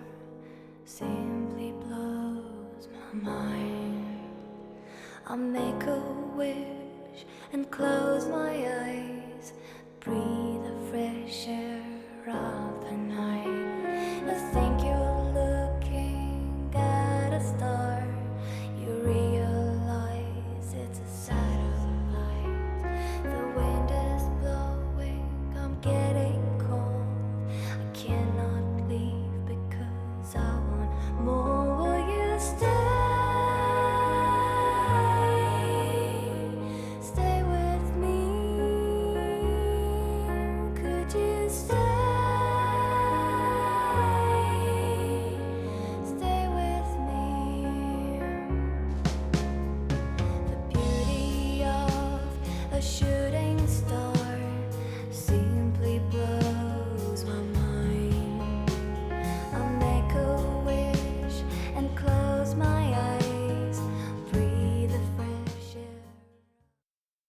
simply blows my mind. I'll make a wish and close my eyes, breathe the fresh air of the night.